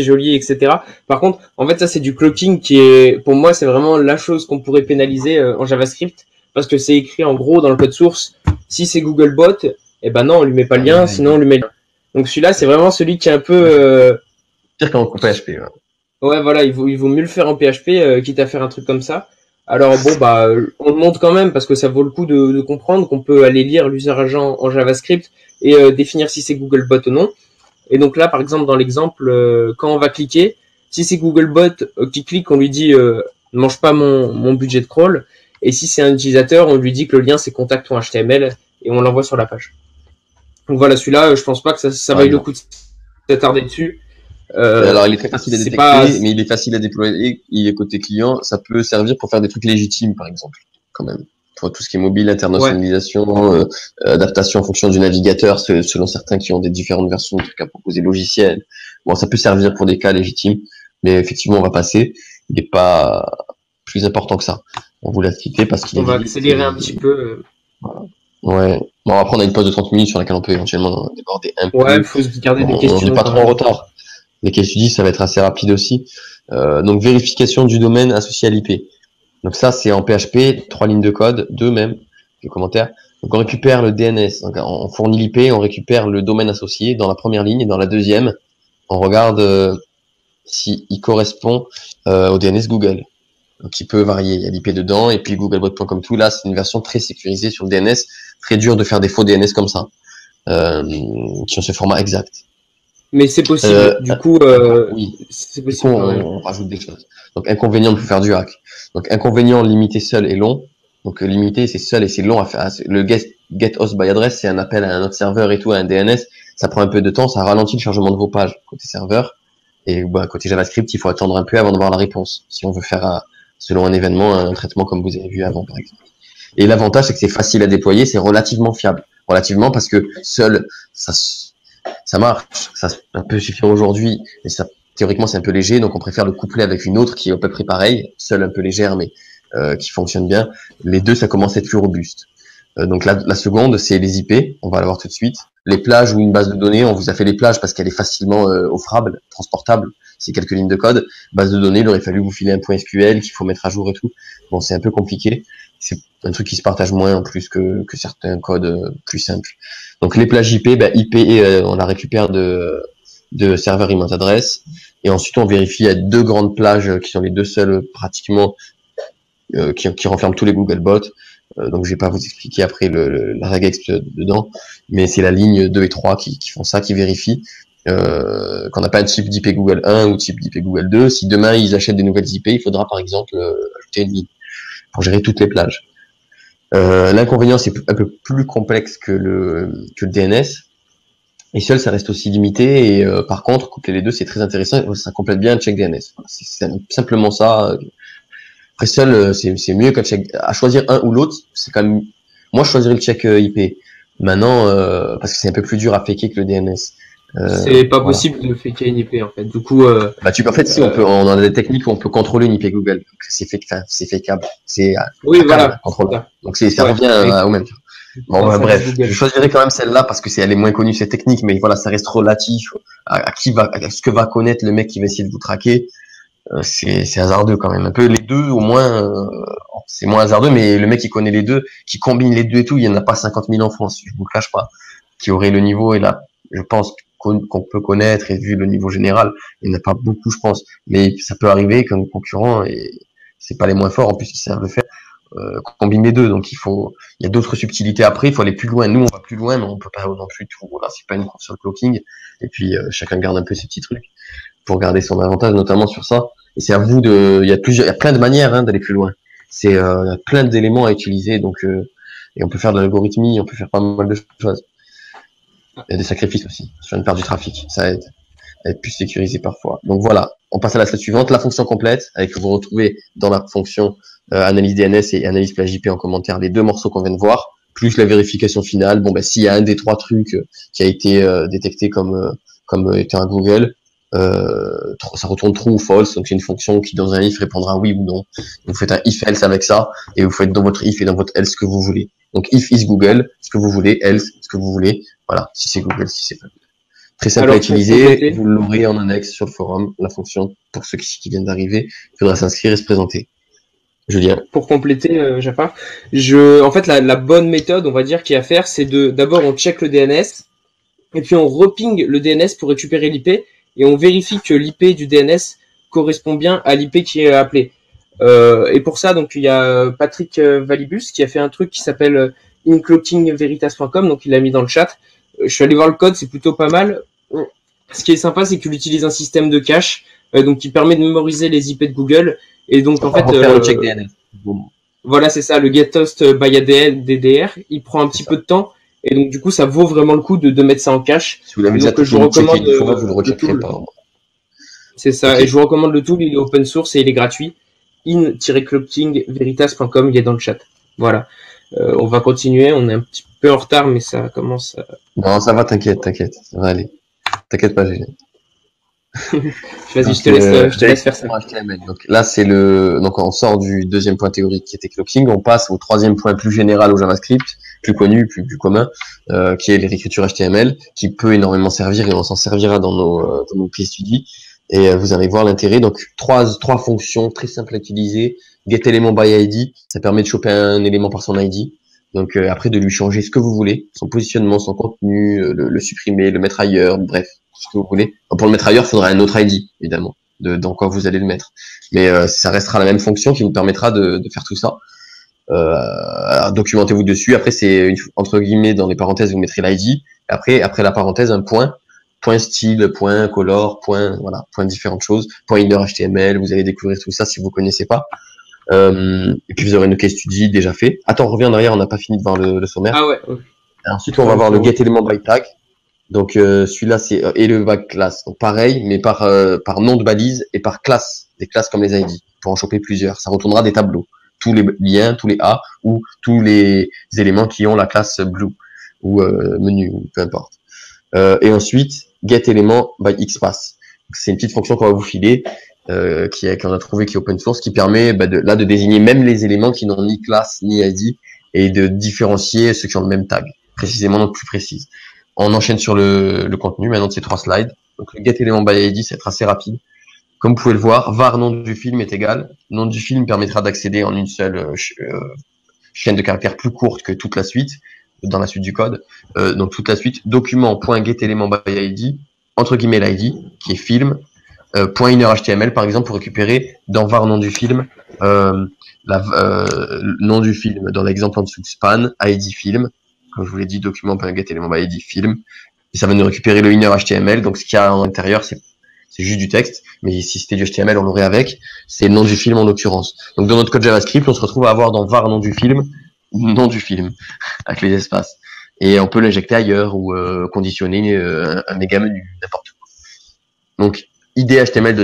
Speaker 2: joli, etc. Par contre, en fait, ça c'est du cloaking qui est, pour moi, c'est vraiment la chose qu'on pourrait pénaliser en JavaScript parce que c'est écrit en gros dans le code source. Si c'est Googlebot, eh ben non, on lui met pas le lien, sinon on lui met le lien. Donc celui-là, c'est vraiment celui qui est un peu
Speaker 1: pire qu'en PHP.
Speaker 2: Ouais, voilà, il vaut mieux le faire en PHP quitte à faire un truc comme ça. Alors bon, on le montre quand même parce que ça vaut le coup de comprendre qu'on peut aller lire l'user agent en JavaScript et définir si c'est Googlebot ou non. Et donc là, par exemple, dans l'exemple, quand on va cliquer, si c'est Googlebot qui clique, on lui dit ne mange pas mon budget de crawl. Et si c'est un utilisateur, on lui dit que le lien c'est contact.html et on l'envoie sur la page. Donc voilà, celui-là, je pense pas que ça vaille le coup de s'attarder dessus.
Speaker 1: Alors, il est très facile à détecter, mais il est facile à déployer. Il est côté client, ça peut servir pour faire des trucs légitimes, par exemple, quand même. Pour tout ce qui est mobile, internationalisation, adaptation en fonction du navigateur, selon certains qui ont des différentes versions de trucs à proposer logiciels. Bon, ça peut servir pour des cas légitimes, mais effectivement, on va passer. Il n'est pas plus important que ça. On vous l'a cité parce qu'il
Speaker 2: on va accélérer un petit peu.
Speaker 1: Voilà. Ouais. Bon, après, on a une pause de 30 minutes sur laquelle on peut éventuellement déborder un peu.
Speaker 2: Ouais, il faut se garder des questions.
Speaker 1: On n'est pas trop en retard. Les cas étudiés, ça va être assez rapide aussi. Donc, vérification du domaine associé à l'IP. Donc ça, c'est en PHP, 3 lignes de code, 2 même, le commentaire. Donc on récupère le DNS, donc on fournit l'IP, on récupère le domaine associé dans la première ligne, et dans la deuxième, on regarde s'il correspond au DNS Google. Donc il peut varier, il y a l'IP dedans, et puis googlebot.com tout, là c'est une version très sécurisée sur le DNS, très dur de faire des faux DNS comme ça, qui ont ce format exact.
Speaker 2: Mais c'est possible, du coup,
Speaker 1: oui, c'est possible. Du coup, on rajoute des choses. Donc inconvénient, on peut faire du hack. Donc inconvénient, limité seul et long. Donc limité, c'est seul et c'est long à faire. Le get host by address, c'est un appel à un autre serveur et tout, à un DNS. Ça prend un peu de temps, ça ralentit le chargement de vos pages côté serveur. Et côté JavaScript, il faut attendre un peu avant de voir la réponse. Si on veut faire, selon un événement, un traitement comme vous avez vu avant, par exemple. Et l'avantage, c'est que c'est facile à déployer, c'est relativement fiable. Relativement parce que seul, ça marche, ça peut suffire aujourd'hui, et ça, théoriquement, c'est un peu léger, donc on préfère le coupler avec une autre qui est à peu près pareille, seule un peu légère, mais qui fonctionne bien. Les deux, ça commence à être plus robuste. Donc la seconde, c'est les IP, on va la voir tout de suite. Les plages ou une base de données, on vous a fait les plages parce qu'elle est facilement offrable, transportable, c'est quelques lignes de code. Base de données, il aurait fallu vous filer un point SQL qu'il faut mettre à jour et tout. Bon, c'est un peu compliqué. C'est un truc qui se partage moins en plus que certains codes plus simples. Donc les plages IP, IP on la récupère de serveur email adresse, et ensuite on vérifie à 2 grandes plages qui sont les 2 seules pratiquement qui renferment tous les Googlebots. Donc je vais pas vous expliquer après la regex dedans, mais c'est la ligne 2 et 3 qui font ça, qui vérifient qu'on n'a pas un type d'IP Google 1 ou type d'IP Google 2. Si demain ils achètent des nouvelles IP, il faudra par exemple ajouter une ligne pour gérer toutes les plages. L'inconvénient, c'est un peu plus complexe que le DNS. Et seul, ça reste aussi limité. Et par contre, coupler les deux, c'est très intéressant. Ça complète bien un check DNS. C'est simplement ça. Après, seul, c'est mieux qu'un check. À choisir un ou l'autre, c'est quand même. Moi, je choisirais le check IP. Maintenant, parce que c'est un peu plus dur à faker que le DNS.
Speaker 2: C'est pas possible de faker une IP en fait. Du coup,
Speaker 1: en fait, si on a des techniques où on peut contrôler une IP Google. C'est fakeable. C'est
Speaker 2: oui, voilà.
Speaker 1: Contrôlable. Donc ça revient au même. Bon, bref, je choisirais quand même celle-là parce que elle est moins connue, cette technique, mais voilà, ça reste relatif à ce que va connaître le mec qui va essayer de vous traquer. C'est hasardeux quand même. Un peu les deux, au moins, c'est moins hasardeux, mais le mec qui connaît les deux, qui combine les deux et tout, il y en a pas 50 000 en France, je vous le cache pas, qui aurait le niveau, et là, je pense qu'on peut connaître, et vu le niveau général, il n'y en a pas beaucoup, je pense, mais ça peut arriver qu'un concurrent, et c'est pas les moins forts, en plus, ils savent le faire, combine les deux, donc il y a d'autres subtilités après, il faut aller plus loin. Nous, on va plus loin, mais on peut pas non plus tout, voilà, c'est pas une course sur le clocking, et puis chacun garde un peu ses petits trucs pour garder son avantage, notamment sur ça. Et c'est à vous il y a plein de manières d'aller plus loin. Il y a plein d'éléments à utiliser, donc et on peut faire de l'algorithmie, on peut faire pas mal de choses. Il y a des sacrifices aussi sur une part du trafic, ça aide à être plus sécurisé parfois. Donc voilà, on passe à la slide suivante, la fonction complète, avec que vous retrouvez dans la fonction analyse DNS et analyse plage IP en commentaire les 2 morceaux qu'on vient de voir, plus la vérification finale. Bon, s'il y a un des 3 trucs qui a été détecté comme étant un Google, ça retourne true ou false, donc c'est une fonction qui dans un if répondra oui ou non. Vous faites un if else avec ça, et vous faites dans votre if et dans votre else ce que vous voulez. Donc if is Google, ce que vous voulez, else ce que vous voulez. Voilà, si c'est Google, si c'est pas Google. Très simple à utiliser, vous l'aurez en annexe sur le forum, la fonction, pour ceux qui viennent d'arriver, il faudra s'inscrire et se présenter. Julien.
Speaker 2: Pour compléter, Jafar, en fait, la bonne méthode, on va dire, qu'il y a à faire, c'est d'abord on check le DNS, et puis on reping le DNS pour récupérer l'IP, et on vérifie que l'IP du DNS correspond bien à l'IP qui est appelé. Et pour ça, donc il y a Patrick Valibus qui a fait un truc qui s'appelle incloakingveritas.com, donc il l'a mis dans le chat. Je suis allé voir le code, c'est plutôt pas mal. Ce qui est sympa, c'est qu'il utilise un système de cache, donc qui permet de mémoriser les IP de Google. Et donc, en fait,
Speaker 1: faire le check DNS.
Speaker 2: Voilà, c'est ça, le get host by DDR, il prend un petit peu de temps. Et donc, du coup, ça vaut vraiment le coup de mettre ça en cache.
Speaker 1: Si vous l'avez déjà
Speaker 2: je vous recommande
Speaker 1: une fois, vous le recheckerez pas.
Speaker 2: C'est ça. Okay. Et je vous recommande le tool, il est open source et il est gratuit. in-clubkingveritas.com, il est dans le chat. Voilà. On va continuer, on est un petit peu en retard, mais ça commence à...
Speaker 1: Non, ça va, t'inquiète, ça va aller. T'inquiète pas, Gégé.
Speaker 2: Vas-y, je te laisse faire ça.
Speaker 1: HTML. Donc là, donc on sort du deuxième point théorique qui était cloaking, on passe au troisième point plus général au JavaScript, plus connu, plus commun, qui est les réécritures HTML, qui peut énormément servir et on s'en servira dans nos case studies. Et vous allez voir l'intérêt. Donc trois fonctions très simples à utiliser. GetElement by ID, ça permet de choper un élément par son ID. Donc après de lui changer ce que vous voulez, son positionnement, son contenu, le supprimer, le mettre ailleurs, bref, tout ce que vous voulez. Donc, pour le mettre ailleurs, il faudra un autre ID, évidemment, dans quoi vous allez le mettre. Mais ça restera la même fonction qui vous permettra de faire tout ça. Documentez-vous dessus. Après, c'est entre guillemets dans les parenthèses, vous mettrez l'ID. Après la parenthèse, un point style, point color, point différentes choses, point inner HTML. Vous allez découvrir tout ça si vous connaissez pas. Et puis vous aurez une case study déjà fait. Attends, on revient en arrière, on n'a pas fini de voir le sommaire.
Speaker 2: Ah ouais.
Speaker 1: Ensuite, on va voir le getElement by tag. Donc celui-là, c'est et le by class. Donc pareil, mais par nom de balise et par classe, des classes comme les ID, pour en choper plusieurs. Ça retournera des tableaux, tous les liens, tous les A ou tous les éléments qui ont la classe blue ou menu, peu importe. Et ensuite, getElement by xpath. C'est une petite fonction qu'on va vous filer. Qu'on a trouvé qui est open source, qui permet de désigner même les éléments qui n'ont ni classe ni ID et de différencier ceux qui ont le même tag, précisément, donc plus précise. On enchaîne sur le contenu maintenant de ces 3 slides. Donc le getElement by ID, c'est être assez rapide. Comme vous pouvez le voir, var nom du film est égal. Nom du film permettra d'accéder en une seule chaîne de caractères plus courte que toute la suite, dans la suite du code. Donc toute la suite, document.getElement by ID, entre guillemets l'ID, qui est film, point inner HTML par exemple pour récupérer dans var nom du film nom du film dans l'exemple en dessous span ID film, comme je vous l'ai dit, document.getElement by ID film, et ça va nous récupérer le inner HTML. Donc ce qu'il y a à l'intérieur, c'est juste du texte, mais si c'était du HTML on l'aurait avec, c'est le nom du film en l'occurrence. Donc dans notre code JavaScript, on se retrouve à avoir dans var nom du film avec les espaces, et on peut l'injecter ailleurs ou conditionner un méga menu, n'importe quoi. Donc ID HTML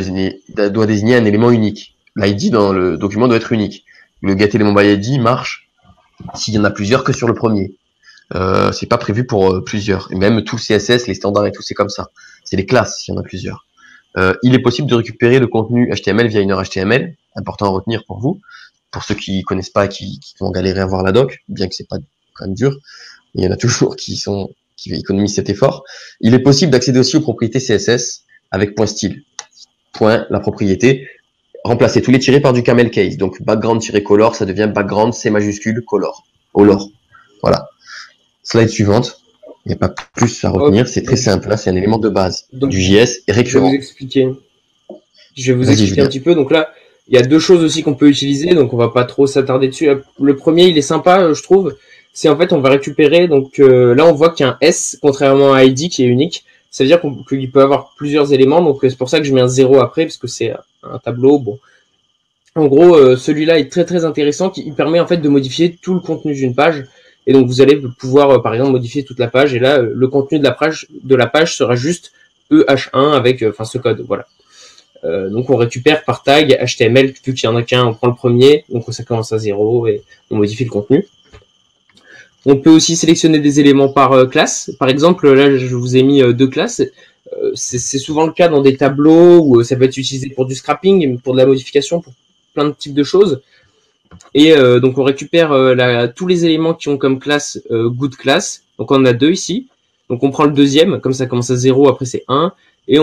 Speaker 1: doit désigner un élément unique. L'ID dans le document doit être unique. Le getElement by ID marche s'il y en a plusieurs que sur le premier. C'est pas prévu pour plusieurs. Et même tout le CSS, les standards et tout, c'est comme ça. C'est les classes s'il y en a plusieurs. Il est possible de récupérer le contenu HTML via inner HTML. Important à retenir pour vous. Pour ceux qui connaissent pas et qui vont galérer à voir la doc, bien que c'est pas quand même dur. Il y en a toujours qui économisent cet effort. Il est possible d'accéder aussi aux propriétés CSS avec point style, point la propriété, remplacer tous les tirés par du camel case, donc background-color, ça devient background C majuscule color, olor. Voilà. Slide suivante. Il n'y a pas plus à retenir, c'est très simple, là c'est un élément de base
Speaker 2: donc,
Speaker 1: du JS et récurrent.
Speaker 2: Je vais vous expliquer un petit peu. Donc là, il y a 2 choses aussi qu'on peut utiliser, donc on va pas trop s'attarder dessus. Le premier, il est sympa, je trouve. C'est en fait, on va récupérer, donc là on voit qu'il y a un S, contrairement à ID qui est unique. Ça veut dire qu'il peut avoir plusieurs éléments, donc c'est pour ça que je mets un 0 après, parce que c'est un tableau. Bon, en gros, celui-là est très très intéressant, qui permet en fait de modifier tout le contenu d'une page, et donc vous allez pouvoir par exemple modifier toute la page, et là le contenu de la page sera juste EH1 avec ce code, voilà. Donc on récupère par tag HTML, vu qu'il y en a qu'un, on prend le premier, donc ça commence à 0 et on modifie le contenu. On peut aussi sélectionner des éléments par classe. Par exemple, là, je vous ai mis 2 classes. C'est souvent le cas dans des tableaux où ça peut être utilisé pour du scrapping, pour de la modification, pour plein de types de choses. Et donc, on récupère tous les éléments qui ont comme classe good class. Donc, on en a 2 ici. Donc, on prend le deuxième. Comme ça commence à 0, après c'est 1. Et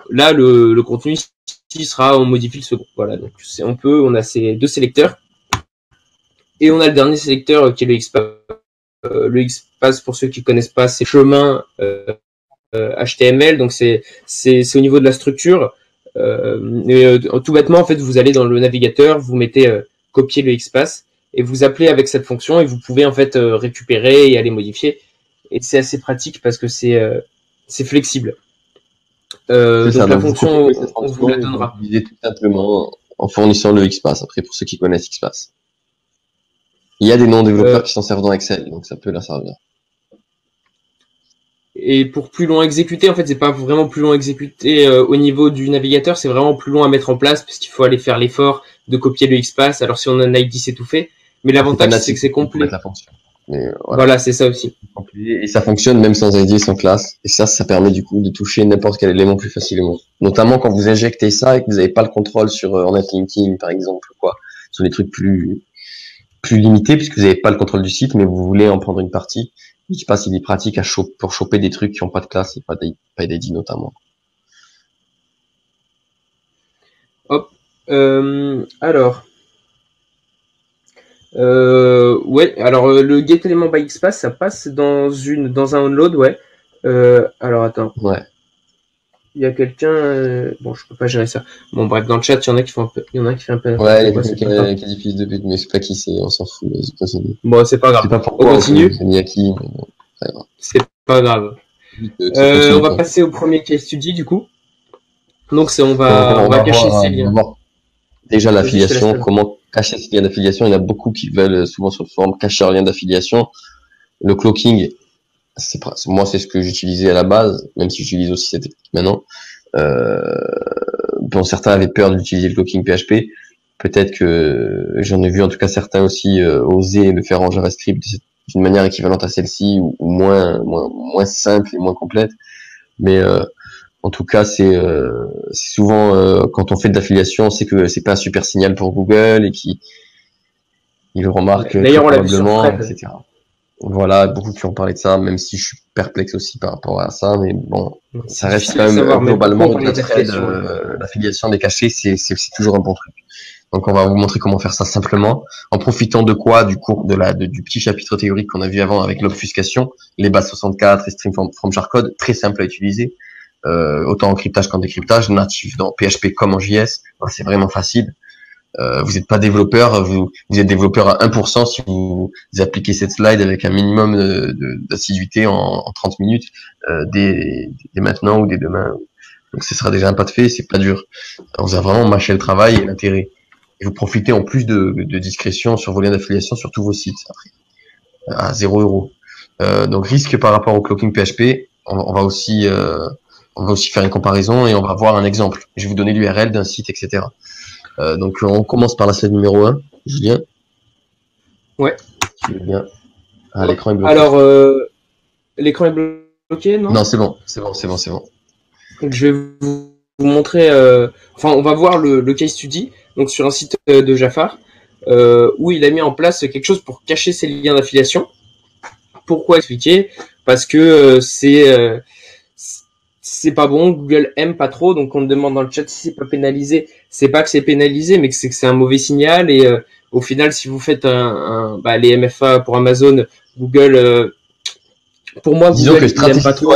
Speaker 2: là, le contenu ici sera, on modifie le second. Voilà. Donc, on a ces 2 sélecteurs. Et on a le dernier sélecteur qui est le XPath. Le XPath, pour ceux qui connaissent pas, c'est chemin HTML, donc c'est au niveau de la structure. Tout bêtement, en fait, vous allez dans le navigateur, vous mettez copier le XPath et vous appelez avec cette fonction et vous pouvez en fait récupérer et aller modifier. Et c'est assez pratique parce que c'est flexible. Donc
Speaker 1: ça,
Speaker 2: la
Speaker 1: donc vous
Speaker 2: fonction,
Speaker 1: configurez cette
Speaker 2: on vous
Speaker 1: fonction
Speaker 2: la
Speaker 1: et vous
Speaker 2: donnera.
Speaker 1: l'utilisez tout simplement en fournissant le XPath. Après, pour ceux qui connaissent XPath. Il y a des
Speaker 2: Euh,
Speaker 1: non-développeurs qui s'en servent dans Excel, donc ça peut leur servir.
Speaker 2: et pour plus loin exécuter, en fait, c'est pas vraiment plus loin exécuter au niveau du navigateur, c'est vraiment plus loin à mettre en place parce qu'il faut aller faire l'effort de copier le XPath. Alors si on a un ID, c'est tout fait. Mais
Speaker 1: C'est pas
Speaker 2: l'avantage, c'est que
Speaker 1: natif,
Speaker 2: c'est
Speaker 1: il faut mettre
Speaker 2: complet.
Speaker 1: la fonction. Mais voilà.
Speaker 2: Voilà, c'est ça aussi.
Speaker 1: Et ça fonctionne même sans ID et sans classe. Et ça permet du coup de toucher n'importe quel élément plus facilement. Notamment quand vous injectez ça et que vous n'avez pas le contrôle sur en netlinking, par exemple, quoi. Sur des trucs plus limités, puisque vous n'avez pas le contrôle du site, mais vous voulez en prendre une partie. Je sais pas s'il est pratique pour choper des trucs qui n'ont pas de classe et pas d'ID notamment.
Speaker 2: Hop. Alors. Ouais, alors le getElement by XPath, ça passe dans un download, ouais. Alors attends,
Speaker 1: Ouais.
Speaker 2: il y a quelqu'un, bon, je peux pas gérer ça. Bon, bref, dans le chat, il y en a qui font il y en a qui fait un peu
Speaker 1: Ouais, il y
Speaker 2: n'importe
Speaker 1: a
Speaker 2: quoi,
Speaker 1: quelqu'un
Speaker 2: c'est pas grave.
Speaker 1: qui est difficile de but, mais je sais pas qui c'est, on s'en fout.
Speaker 2: Bon, c'est pas
Speaker 1: Je sais
Speaker 2: grave.
Speaker 1: pas
Speaker 2: On
Speaker 1: pourquoi
Speaker 2: continue.
Speaker 1: c'est mis à qui, mais bon, très grave.
Speaker 2: C'est pas grave.
Speaker 1: Vite, que ça continue
Speaker 2: On va
Speaker 1: pas.
Speaker 2: passer au premier case study du coup. Donc c'est
Speaker 1: Donc,
Speaker 2: on va cacher ces
Speaker 1: on va
Speaker 2: liens.
Speaker 1: voir déjà
Speaker 2: Vas-y, je te laisse.
Speaker 1: l'affiliation, comment cacher ces liens d'affiliation. Il y en a beaucoup qui veulent souvent sur le forum cacher leur lien d'affiliation. Le cloaking, moi c'est ce que j'utilisais à la base, même si j'utilise aussi cette technique maintenant. Bon, certains avaient peur d'utiliser le cloaking PHP. Peut-être que j'en ai vu en tout cas certains aussi oser le faire en JavaScript d'une manière équivalente à celle-ci ou moins simple et moins complète. Mais en tout cas, c'est souvent quand on fait de l'affiliation, c'est que c'est pas un super signal pour Google et qui il le remarque très
Speaker 2: D'ailleurs, on l'a vu sur
Speaker 1: probablement,
Speaker 2: Fred.
Speaker 1: etc. Voilà, beaucoup qui ont parlé de ça, même si je suis perplexe aussi par rapport à ça, mais bon, ça
Speaker 2: C'est
Speaker 1: reste
Speaker 2: difficile
Speaker 1: quand
Speaker 2: de
Speaker 1: même
Speaker 2: savoir, mais pourquoi
Speaker 1: globalement
Speaker 2: on
Speaker 1: au-delà
Speaker 2: parlait
Speaker 1: de Fred,
Speaker 2: d'affiliation, ouais.
Speaker 1: l'affiliation des cachets, c'est toujours un bon truc. Donc on va vous montrer comment faire ça simplement, en profitant de quoi, du cours du petit chapitre théorique qu'on a vu avant avec l'obfuscation, les bases 64 et string from shardcode, très simple à utiliser, autant en cryptage qu'en décryptage, natif dans PHP comme en JS, c'est vraiment facile. Vous n'êtes pas développeur, vous êtes développeur à 1% si vous appliquez cette slide avec un minimum d'assiduité en 30 minutes dès maintenant ou dès demain. Donc ce sera déjà un pas de fait, c'est pas dur. On vous a vraiment mâché le travail et l'intérêt. Et vous profitez en plus de discrétion sur vos liens d'affiliation sur tous vos sites après, à 0 €. Donc risque par rapport au cloaking PHP, on va aussi faire une comparaison et on va voir un exemple. Je vais vous donner l'URL d'un site, etc. Donc on commence par la slide numéro 1, Julien.
Speaker 2: Ouais.
Speaker 1: Tu veux bien. Ah, l'écran est bloqué.
Speaker 2: Alors, l'écran est bloqué, non?
Speaker 1: Non, c'est bon.
Speaker 2: Donc, je vais vous montrer. Enfin, on va voir le case study, donc sur un site de Jafar, où il a mis en place quelque chose pour cacher ses liens d'affiliation. Pourquoi expliquer? Parce que c'est pas bon, Google aime pas trop, donc on me demande dans le chat si c'est pas pénalisé. C'est pas que c'est pénalisé, mais que c'est un mauvais signal. Et au final, si vous faites les MFA pour Amazon, Google, pour moi,
Speaker 1: Disons
Speaker 2: Google,
Speaker 1: que
Speaker 2: il aime pas trop.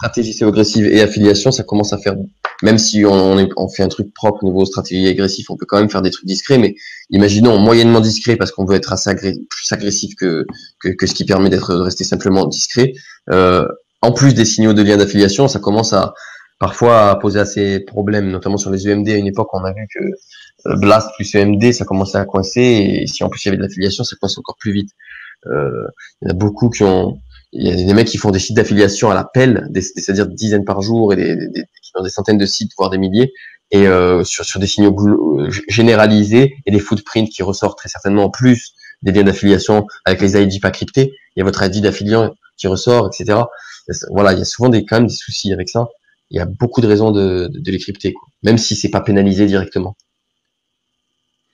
Speaker 1: stratégie SEO agressive et affiliation, ça commence à faire, même si on fait un truc propre au niveau stratégie agressive, on peut quand même faire des trucs discrets, mais imaginons moyennement discret parce qu'on veut être assez plus agressif que ce qui permet de rester simplement discret. En plus des signaux de lien d'affiliation, ça commence à parfois à poser assez problèmes, notamment sur les EMD. À une époque, on a vu que Blast plus EMD, ça commençait à coincer, et si en plus il y avait de l'affiliation, ça coince encore plus vite. Il y en a beaucoup il y a des mecs qui font des sites d'affiliation à l'appel, c'est-à-dire des dizaines par jour et qui ont des centaines de sites, voire des milliers, et sur des signaux généralisés et des footprints qui ressortent très certainement en plus des liens d'affiliation avec les ID pas cryptés. Il y a votre ID d'affiliant qui ressort, etc. Voilà, il y a souvent quand même des soucis avec ça. Il y a beaucoup de raisons de les crypter, quoi. Même si c'est pas pénalisé directement.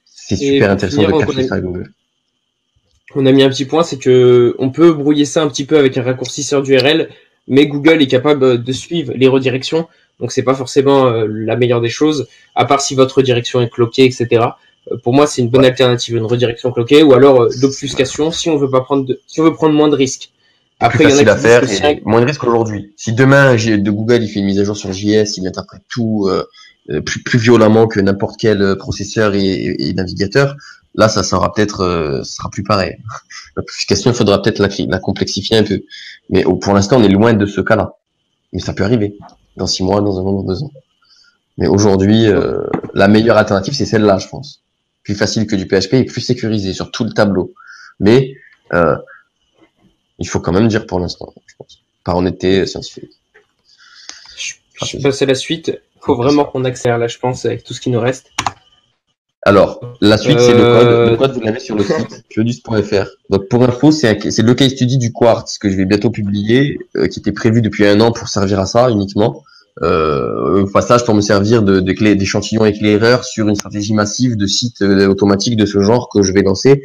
Speaker 1: C'est super intéressant de cacher ça à Google.
Speaker 2: On a mis un petit point, c'est que on peut brouiller ça un petit peu avec un raccourcisseur d'URL, mais Google est capable de suivre les redirections, donc c'est pas forcément la meilleure des choses, à part si votre redirection est cloquée, etc. Pour moi, c'est une bonne alternative, une redirection cloquée, ou alors l'obfuscation si on veut prendre moins de risques.
Speaker 1: Après, il y en a qui disent que moins de risques aujourd'hui. Si demain de Google il fait une mise à jour sur JS, il interprète tout plus violemment que n'importe quel processeur et navigateur, là ça sera peut-être sera plus pareil. L'obfuscation, il faudra peut-être la complexifier un peu. Mais pour l'instant, on est loin de ce cas-là. Mais ça peut arriver. dans 6 mois, dans un an, dans 2 ans. Mais aujourd'hui, la meilleure alternative, c'est celle-là, je pense. Plus facile que du PHP et plus sécurisé sur tout le tableau. Mais il faut quand même dire pour l'instant, je pense. Par honnêteté scientifique.
Speaker 2: Je passe à la suite. Il faut vraiment qu'on accélère là, je pense, avec tout ce qui nous reste.
Speaker 1: Alors, la suite, c'est le code. Le code, vous l'avez sur le site clodus.fr. Donc, pour info, c'est le case study du Quartz que je vais bientôt publier, qui était prévu depuis 1 an pour servir à ça uniquement. Au passage, pour me servir d'échantillons éclaireurs sur une stratégie massive de sites automatiques de ce genre que je vais lancer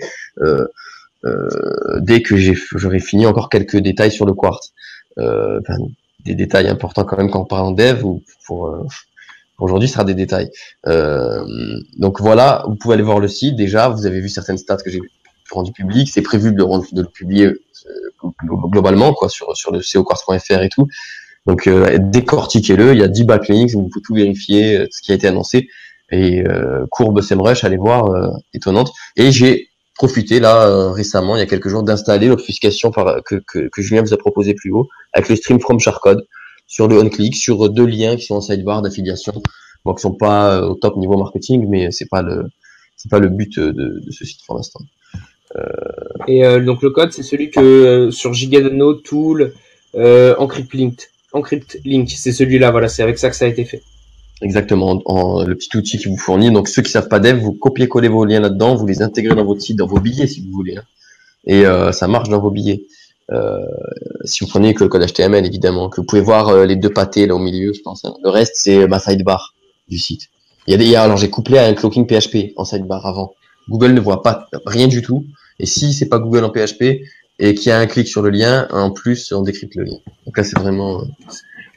Speaker 1: dès que j'aurai fini encore quelques détails sur le Quartz. Enfin, des détails importants quand même quand on parle en dev ou pour aujourd'hui, ce sera des détails. Donc voilà, vous pouvez aller voir le site. Déjà, vous avez vu certaines stats que j'ai rendues publiques. C'est prévu de le publier globalement, quoi, sur le coquartz.fr et tout. Donc décortiquez-le. Il y a 10 backlinks, vous pouvez tout vérifier, ce qui a été annoncé. Et courbe SEMrush, allez voir, étonnante. Et j'ai profité là récemment, il y a quelques jours, d'installer l'obfuscation que Julien vous a proposé plus haut avec le stream from Charcode sur le on-click, sur 2 liens qui sont en sidebar d'affiliation, bon, qui sont pas au top niveau marketing, mais c'est pas le but de ce site pour l'instant.
Speaker 2: Et donc le code, c'est celui que sur Gigadano Tool Encrypt Link, c'est celui-là, voilà, c'est avec ça que ça a été fait.
Speaker 1: Exactement, le petit outil qui vous fournit. Donc ceux qui savent pas dev, vous copiez-collez vos liens là-dedans, vous les intégrez dans votre site, dans vos billets si vous voulez, hein. Et ça marche dans vos billets. Si vous prenez que le code HTML, évidemment, que vous pouvez voir les 2 pâtés là au milieu, je pense, hein. Le reste, c'est ma sidebar du site. Alors j'ai couplé à un cloaking PHP en sidebar avant. Google ne voit pas rien du tout. Et si c'est pas Google en PHP et qu'il y a un clic sur le lien, en plus, on décrypte le lien. Donc là, c'est vraiment,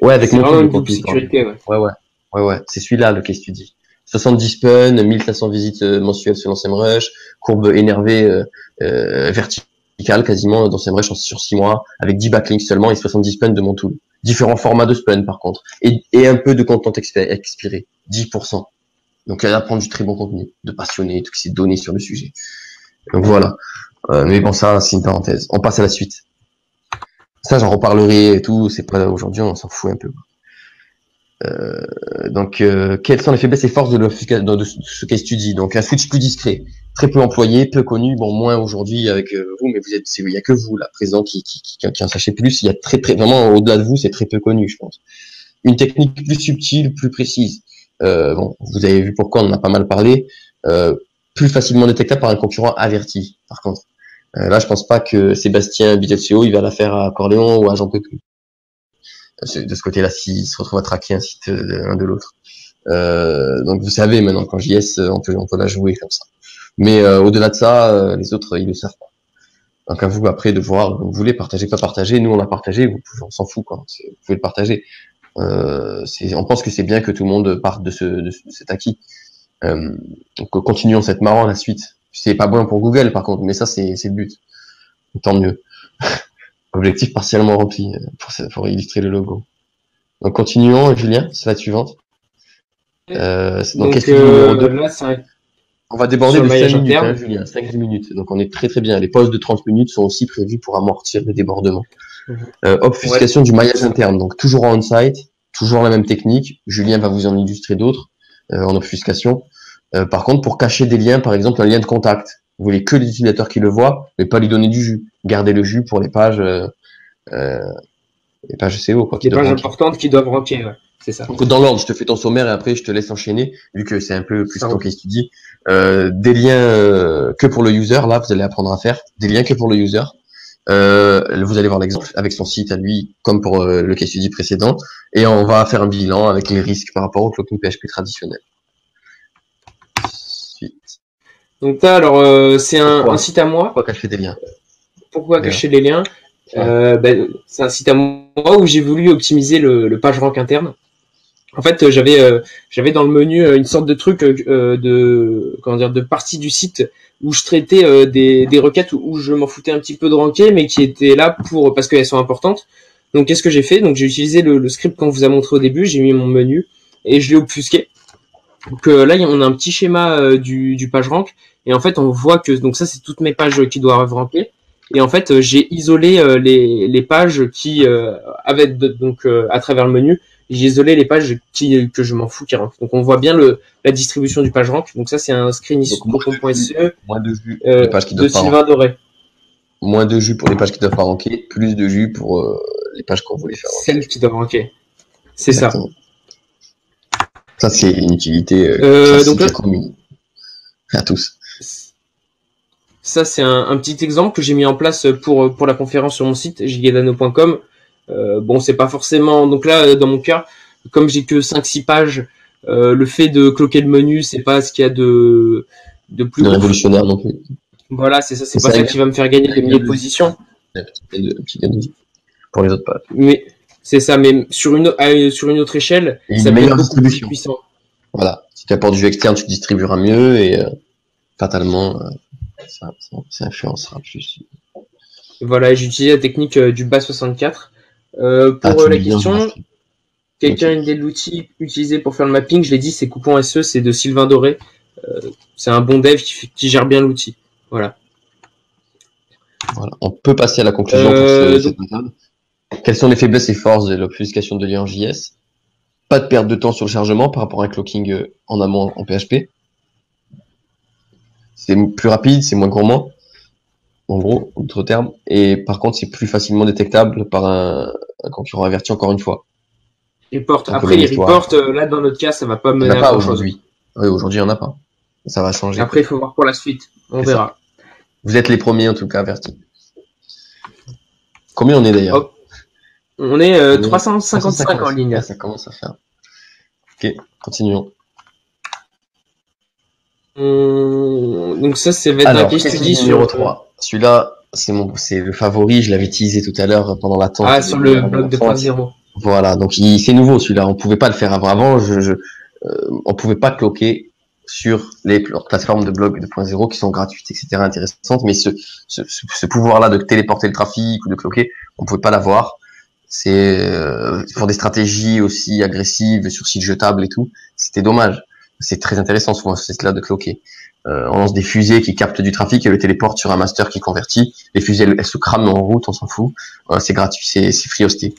Speaker 1: ouais, avec mon
Speaker 2: tool de sécurité, ouais.
Speaker 1: Ouais, c'est celui-là, le case study. 70 spun, 1500 visites mensuelles selon SEMrush, courbe énervée, verticale quasiment dans SEMrush sur 6 mois, avec 10 backlinks seulement et 70 spun de mon tool. Différents formats de spun par contre. Et un peu de content expiré. 10%. Donc elle apprend du très bon contenu, de passionné, tout qui s'est donné sur le sujet. Donc voilà. Mais bon, ça, c'est une parenthèse. On passe à la suite. Ça, j'en reparlerai et tout, c'est pas aujourd'hui, on s'en fout un peu. Donc, quelles sont les faiblesses et forces de ce case study? Donc, un switch plus discret, très peu employé, peu connu, bon, moins aujourd'hui avec vous, mais il y a que vous là présent qui en sachez plus. Il y a vraiment au-delà de vous, c'est très peu connu, je pense. Une technique plus subtile, plus précise. Bon, vous avez vu pourquoi on en a pas mal parlé. Plus facilement détectable par un concurrent averti. Par contre, là, je pense pas que Sébastien BitFCO, il va la faire à Corléon ou à Jean Peuclou. De ce côté-là, s'il se retrouve à traquer un site l'un de l'autre. Donc vous savez maintenant qu'en JS on peut la jouer comme ça. Mais au-delà de ça, les autres ils le savent pas. Donc à vous après de voir, vous voulez partager, pas partager. Nous on l'a partagé, on s'en fout quoi. Vous pouvez le partager. On pense que c'est bien que tout le monde parte de cet acquis. Donc continuons, c'est marrant la suite. C'est pas bon pour Google par contre, mais ça c'est le but. Tant mieux. Objectif partiellement rempli pour illustrer le logo. Donc continuons, Julien, slide suivante. Donc qu'est-ce que numéro 2
Speaker 2: là,
Speaker 1: on va déborder de 5 minutes, hein, Julien, 5-10 minutes. Donc on est très très bien. Les pauses de 30 minutes sont aussi prévues pour amortir le débordement. Obfuscation du maillage interne, donc toujours en on-site, toujours la même technique. Julien va vous en illustrer d'autres en obfuscation. Par contre, pour cacher des liens, par exemple un lien de contact, vous voulez que les utilisateurs qui le voient, mais pas lui donner du jus. Gardez le jus pour les pages SEO, quoi.
Speaker 2: Les pages importantes qui doivent ranker, ouais. C'est ça.
Speaker 1: Donc, dans l'ordre, je te fais ton sommaire et après je te laisse enchaîner, vu que c'est un peu plus ton case study. Des liens que pour le user, là, vous allez apprendre à faire. Des liens que pour le user. Vous allez voir l'exemple avec son site à lui, comme pour le case study précédent. Et on va faire un bilan avec les risques par rapport au cloaking PHP traditionnel.
Speaker 2: Donc là, alors, c'est un site à moi.
Speaker 1: Pourquoi cacher des liens?
Speaker 2: Pourquoi cacher les liens? C'est un site à moi où j'ai voulu optimiser le PageRank interne. En fait, j'avais dans le menu une sorte de truc de partie du site où je traitais des requêtes où je m'en foutais un petit peu de ranker, mais qui étaient là parce qu'elles sont importantes. Donc qu'est-ce que j'ai fait? Donc j'ai utilisé le script qu'on vous a montré au début, j'ai mis mon menu et je l'ai obfusqué. Donc là, on a un petit schéma du PageRank et en fait on voit que donc ça c'est toutes mes pages qui doivent ranker. Et en fait, j'ai isolé les pages qui avaient donc à travers le menu j'ai isolé les pages que je m'en fous qui rentrent. Donc on voit bien la distribution du page rank. Donc ça c'est un screen issu de Cocon.se
Speaker 1: moins de vues pour les pages qui
Speaker 2: de
Speaker 1: doivent pas
Speaker 2: Sylvain Doré.
Speaker 1: moins de jus pour les pages qui doivent pas ranker, plus de jus pour les pages qu'on voulait faire ranker.
Speaker 2: Celles qui doivent ranker. C'est
Speaker 1: Exactement. Ça, c'est une utilité
Speaker 2: donc là,
Speaker 1: commune à tous.
Speaker 2: Ça, c'est un petit exemple que j'ai mis en place pour la conférence sur mon site, gigadano.com. Bon, c'est pas forcément... Donc là, dans mon cas, comme j'ai que 5-6 pages, le fait de cloquer le menu, c'est pas ce qu'il y a de plus...
Speaker 1: De révolutionnaire non plus.
Speaker 2: Voilà, c'est ça. C'est pas ça qui va me faire gagner des milliers de positions.
Speaker 1: Un petit gain pour les autres pages.
Speaker 2: Mais c'est ça, mais sur une autre échelle, ça peut être beaucoup plus puissant.
Speaker 1: Voilà. Si tu apportes du jeu externe, tu distribueras mieux et fatalement, ça influencera plus.
Speaker 2: Voilà, j'ai utilisé la technique du bas 64. Pour la question, quelqu'un a une idée de l'outil utilisé pour faire le mapping, je l'ai dit, c'est Coupon.se, c'est de Sylvain Doré. C'est un bon dev qui gère bien l'outil. Voilà.
Speaker 1: On peut passer à la conclusion pour cette méthode. Quelles sont les faiblesses et forces de l'obfuscation de lien en JS? Pas de perte de temps sur le chargement par rapport à un clocking en amont en PHP. C'est plus rapide, c'est moins gourmand, en gros, en d'autres termes. Et par contre, c'est plus facilement détectable par un concurrent averti, encore une fois.
Speaker 2: Report. Après, les reports, là, dans notre cas, ça va pas mener à grand chose.
Speaker 1: Aujourd'hui. Oui, aujourd'hui, il n'y en a pas. Ça va changer.
Speaker 2: Après, il faut voir pour la suite. On verra.
Speaker 1: Vous êtes les premiers, en tout cas, avertis. Combien on est d'ailleurs?
Speaker 2: Hop. On est 355 en ligne.
Speaker 1: Ça commence à faire. Ok, continuons.
Speaker 2: Donc ça, c'est va être un case study sur
Speaker 1: 3. Celui-là, c'est le favori. Je l'avais teasé tout à l'heure pendant l'attente.
Speaker 2: Ah, sur le blog 2.0.
Speaker 1: Voilà, donc c'est nouveau celui-là. On pouvait pas le faire avant. Avant, on pouvait pas cloquer sur les plateformes de blog 2.0 qui sont gratuites, etc., intéressantes. Mais ce pouvoir-là de téléporter le trafic ou de cloquer, on pouvait pas l'avoir. C'est pour des stratégies aussi agressives sur site jetable et tout. C'était dommage. C'est très intéressant souvent c'est là de cloquer. On lance des fusées qui captent du trafic et le téléporte sur un master qui convertit. Les fusées elles se crament en route, on s'en fout. C'est gratuit, c'est FreeHosté.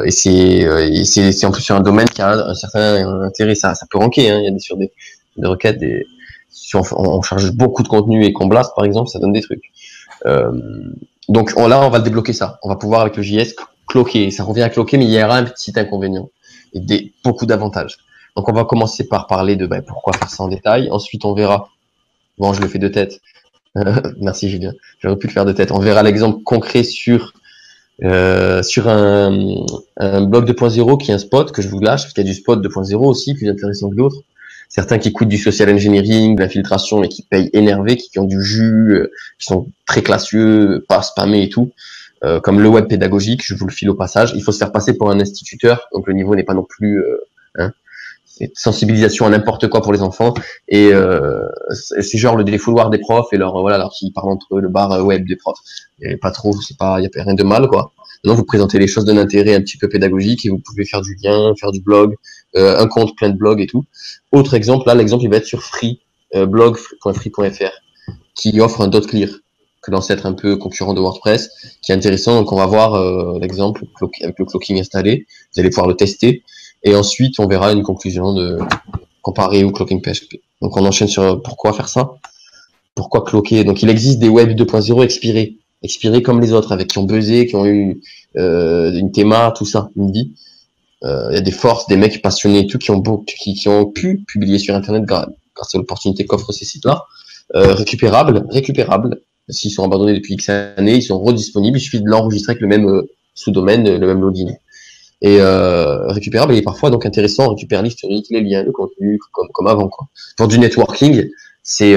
Speaker 1: Et c'est en plus sur un domaine qui a un certain intérêt. Ça peut ranker. Hein. Il y a sur des requêtes, si on charge beaucoup de contenu et qu'on blast par exemple, ça donne des trucs. Donc là on va le débloquer ça. On va pouvoir avec le JS cloquer. Ça revient à cloquer, mais il y aura un petit inconvénient et beaucoup d'avantages. Donc on va commencer par parler de pourquoi faire ça en détail. Ensuite on verra. Bon, je le fais de tête. Merci Julien. J'aurais pu le faire de tête. On verra l'exemple concret sur un blog 2.0 qui est un spot que je vous lâche, parce qu'il y a du spot 2.0 aussi, plus intéressant que d'autres. Certains qui coûtent du social engineering, de l'infiltration, mais qui payent énervé, qui ont du jus, qui sont très classieux, pas spammés et tout. Comme le web pédagogique, je vous le file au passage. Il faut se faire passer pour un instituteur, donc le niveau n'est pas non plus... c'est sensibilisation à n'importe quoi pour les enfants. Et c'est genre le défouloir des profs et alors qu'ils parlent entre eux, le bar web des profs. Et pas trop, il y a rien de mal, quoi. Maintenant, vous présentez les choses d'un intérêt un petit peu pédagogique et vous pouvez faire du lien, faire du blog, un compte plein de blogs et tout. Autre exemple, là, l'exemple, il va être sur blog.free.fr, qui offre un .clear, que l'ancêtre un peu concurrent de WordPress, qui est intéressant. Donc, on va voir l'exemple avec le cloaking installé. Vous allez pouvoir le tester. Et ensuite, on verra une conclusion de comparer au cloaking PHP. Donc, on enchaîne sur pourquoi faire ça. Pourquoi cloaker? Donc, il existe des web 2.0 expirés comme les autres, avec qui ont buzzé, qui ont eu une théma, tout ça, une vie. Il y a des forces, des mecs passionnés et tout, qui ont pu publier sur Internet grâce à l'opportunité qu'offrent ces sites-là. Récupérables. S'ils sont abandonnés depuis X années, ils sont redisponibles. Il suffit de l'enregistrer avec le même sous-domaine, le même login. Et récupérable et parfois donc intéressant, on récupère l'historique, les liens, le contenu comme avant, quoi. Pour du networking, c'est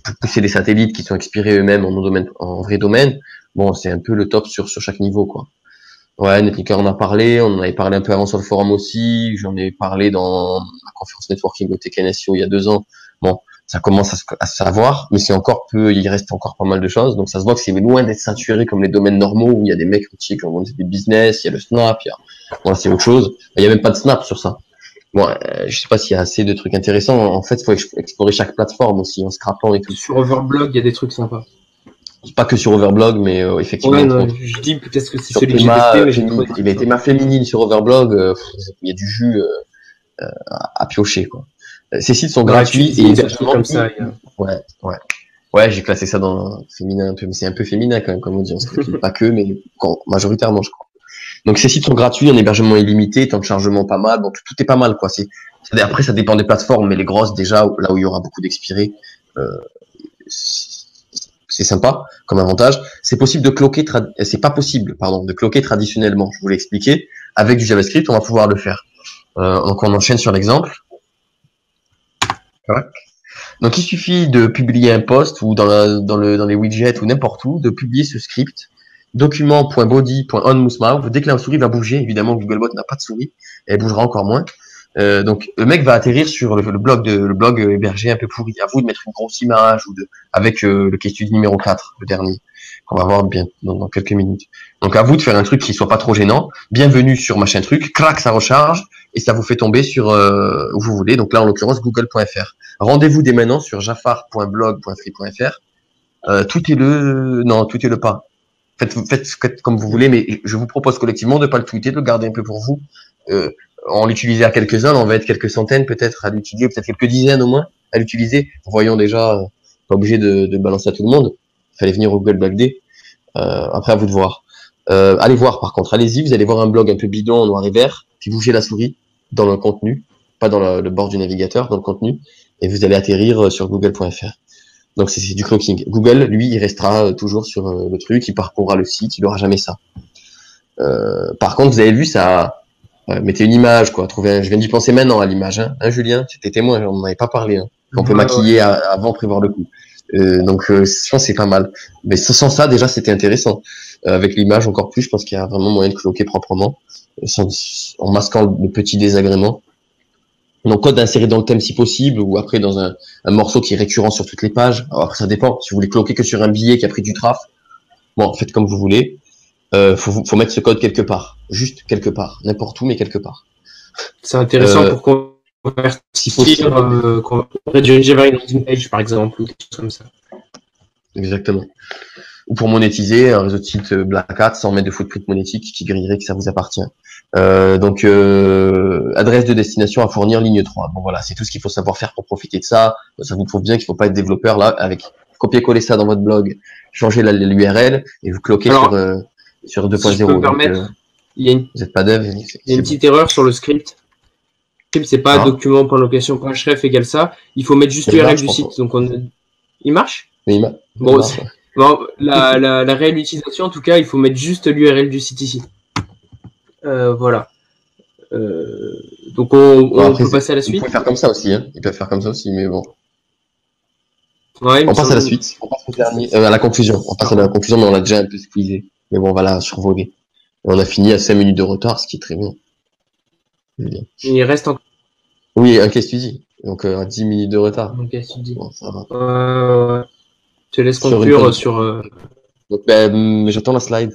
Speaker 1: pour pousser des satellites qui sont expirés eux-mêmes en vrai domaine. Bon, c'est un peu le top sur chaque niveau, quoi. Ouais, Netlinker, on en avait parlé un peu avant sur le forum aussi. J'en ai parlé dans la conférence networking au TKNSO il y a 2 ans. Bon, ça commence à se savoir, mais il reste encore pas mal de choses. Donc ça se voit que c'est loin d'être saturé comme les domaines normaux où il y a des mecs qui ont des business, il y a le Snap, bon, c'est autre chose. Il y a même pas de Snap sur ça. Bon, je sais pas s'il y a assez de trucs intéressants. En fait, il faut explorer chaque plateforme aussi en scrapant et tout.
Speaker 2: Sur Overblog, il y a des trucs sympas.
Speaker 1: pas que sur Overblog, mais effectivement.
Speaker 2: Ouais, non, je dis peut-être que c'est
Speaker 1: Sur
Speaker 2: celui que j'ai
Speaker 1: Théma,
Speaker 2: testé, mais j'ai trouvé.
Speaker 1: il a Théma féminine sur Overblog, il y a du jus à piocher, quoi. Ces sites sont
Speaker 2: Dans
Speaker 1: gratuits et
Speaker 2: l'actualité, c'est
Speaker 1: hébergement.
Speaker 2: comme ça.
Speaker 1: Ouais, ouais. Ouais, j'ai classé ça dans féminin un peu, mais c'est un peu féminin quand même comme audience. Pas que, mais majoritairement, je crois. Donc ces sites sont gratuits, en hébergement illimité, temps de chargement pas mal, donc tout est pas mal, quoi. Après, ça dépend des plateformes, mais les grosses déjà, là où il y aura beaucoup d'expirés, euh, c'est sympa comme avantage. C'est possible de cloquer, c'est pas possible, pardon, de cloquer traditionnellement. Je vous l'ai expliqué. Avec du JavaScript, on va pouvoir le faire. Donc on enchaîne sur l'exemple. Voilà. Donc il suffit de publier un post ou dans les widgets ou n'importe où, de publier ce script document.body.onMooseMouth. Dès que la souris va bouger, évidemment Googlebot n'a pas de souris, elle bougera encore moins. Donc le mec va atterrir sur le blog hébergé un peu pourri. À vous de mettre une grosse image ou avec le case study numéro 4, le dernier, qu'on va voir bien dans quelques minutes. Donc à vous de faire un truc qui soit pas trop gênant. Bienvenue sur machin truc, crac, ça recharge et ça vous fait tomber sur où vous voulez. Donc là en l'occurrence google.fr. Rendez-vous dès maintenant sur jafar.blog.free.fr. Tout est le pas. Faites comme vous voulez, mais je vous propose collectivement de ne pas le tweeter, de le garder un peu pour vous. Euh, en l'utiliser à quelques-uns, on va être quelques centaines peut-être à l'utiliser, peut-être quelques dizaines au moins à l'utiliser. Voyons déjà, pas obligé de balancer à tout le monde. Il fallait venir au Google Black Day. Après, à vous de voir. Allez voir par contre, allez-y, vous allez voir un blog un peu bidon en noir et vert, puis bougez la souris dans le contenu, pas dans le bord du navigateur, dans le contenu, et vous allez atterrir sur google.fr. Donc c'est du cloaking. Google, lui, il restera toujours sur le truc, il parcourra le site, il aura jamais ça. Par contre, vous avez vu ça, mettez une image, quoi. Je viens d'y penser maintenant à l'image, hein, Julien, tu étais témoin, on n'en avait pas parlé. Hein. On peut maquiller avant prévoir le coup. Donc je pense que c'est pas mal. Mais sans ça, déjà, c'était intéressant. Avec l'image encore plus, je pense qu'il y a vraiment moyen de cloquer proprement, en masquant le petit désagrément. Donc code d'insérer dans le thème si possible, ou après dans un morceau qui est récurrent sur toutes les pages. Alors après ça dépend. Si vous voulez cloquer que sur un billet qui a pris du traf, bon, faites comme vous voulez. Faut mettre ce code quelque part, juste quelque part, n'importe où mais quelque part.
Speaker 2: C'est intéressant pour convertir,
Speaker 1: si possible.
Speaker 2: rediriger vers une landing page par exemple, ou quelque chose comme ça.
Speaker 1: Exactement. Ou pour monétiser un réseau de sites Black Hat sans mettre de footprint monétique qui grillerait que ça vous appartient. Donc adresse de destination à fournir ligne 3. Bon voilà, c'est tout ce qu'il faut savoir faire pour profiter de ça. Ça vous prouve bien qu'il faut pas être développeur là avec copier-coller ça dans votre blog, changer l'URL et vous cloquer sur 2.0.
Speaker 2: Si je peux me permettre,
Speaker 1: vous n'êtes pas dev.
Speaker 2: Il y a une petite erreur sur le script. Le script, c'est pas document.location.href égale ça. Il faut mettre juste l'URL du site. Donc il marche?
Speaker 1: Oui,
Speaker 2: bon, la réelle utilisation, en tout cas, il faut mettre juste l'URL du site ici. Voilà. Donc on peut passer à la suite.
Speaker 1: Ils peuvent faire comme ça aussi, hein. Ils peuvent faire comme ça aussi, mais bon.
Speaker 2: Ouais,
Speaker 1: on passe à la suite. On passe au dernier, à la conclusion. On passe à la conclusion, mais on l'a déjà un peu squeezé. Mais bon, on va la survoler. Et on a fini à 5 minutes de retard, ce qui est très bien.
Speaker 2: Il reste encore.
Speaker 1: Oui, un case study. Donc, à 10 minutes de retard.
Speaker 2: Un case study.
Speaker 1: Bon, ça va.
Speaker 2: Ouais. Je te laisse conclure sur.
Speaker 1: Donc, j'attends la slide.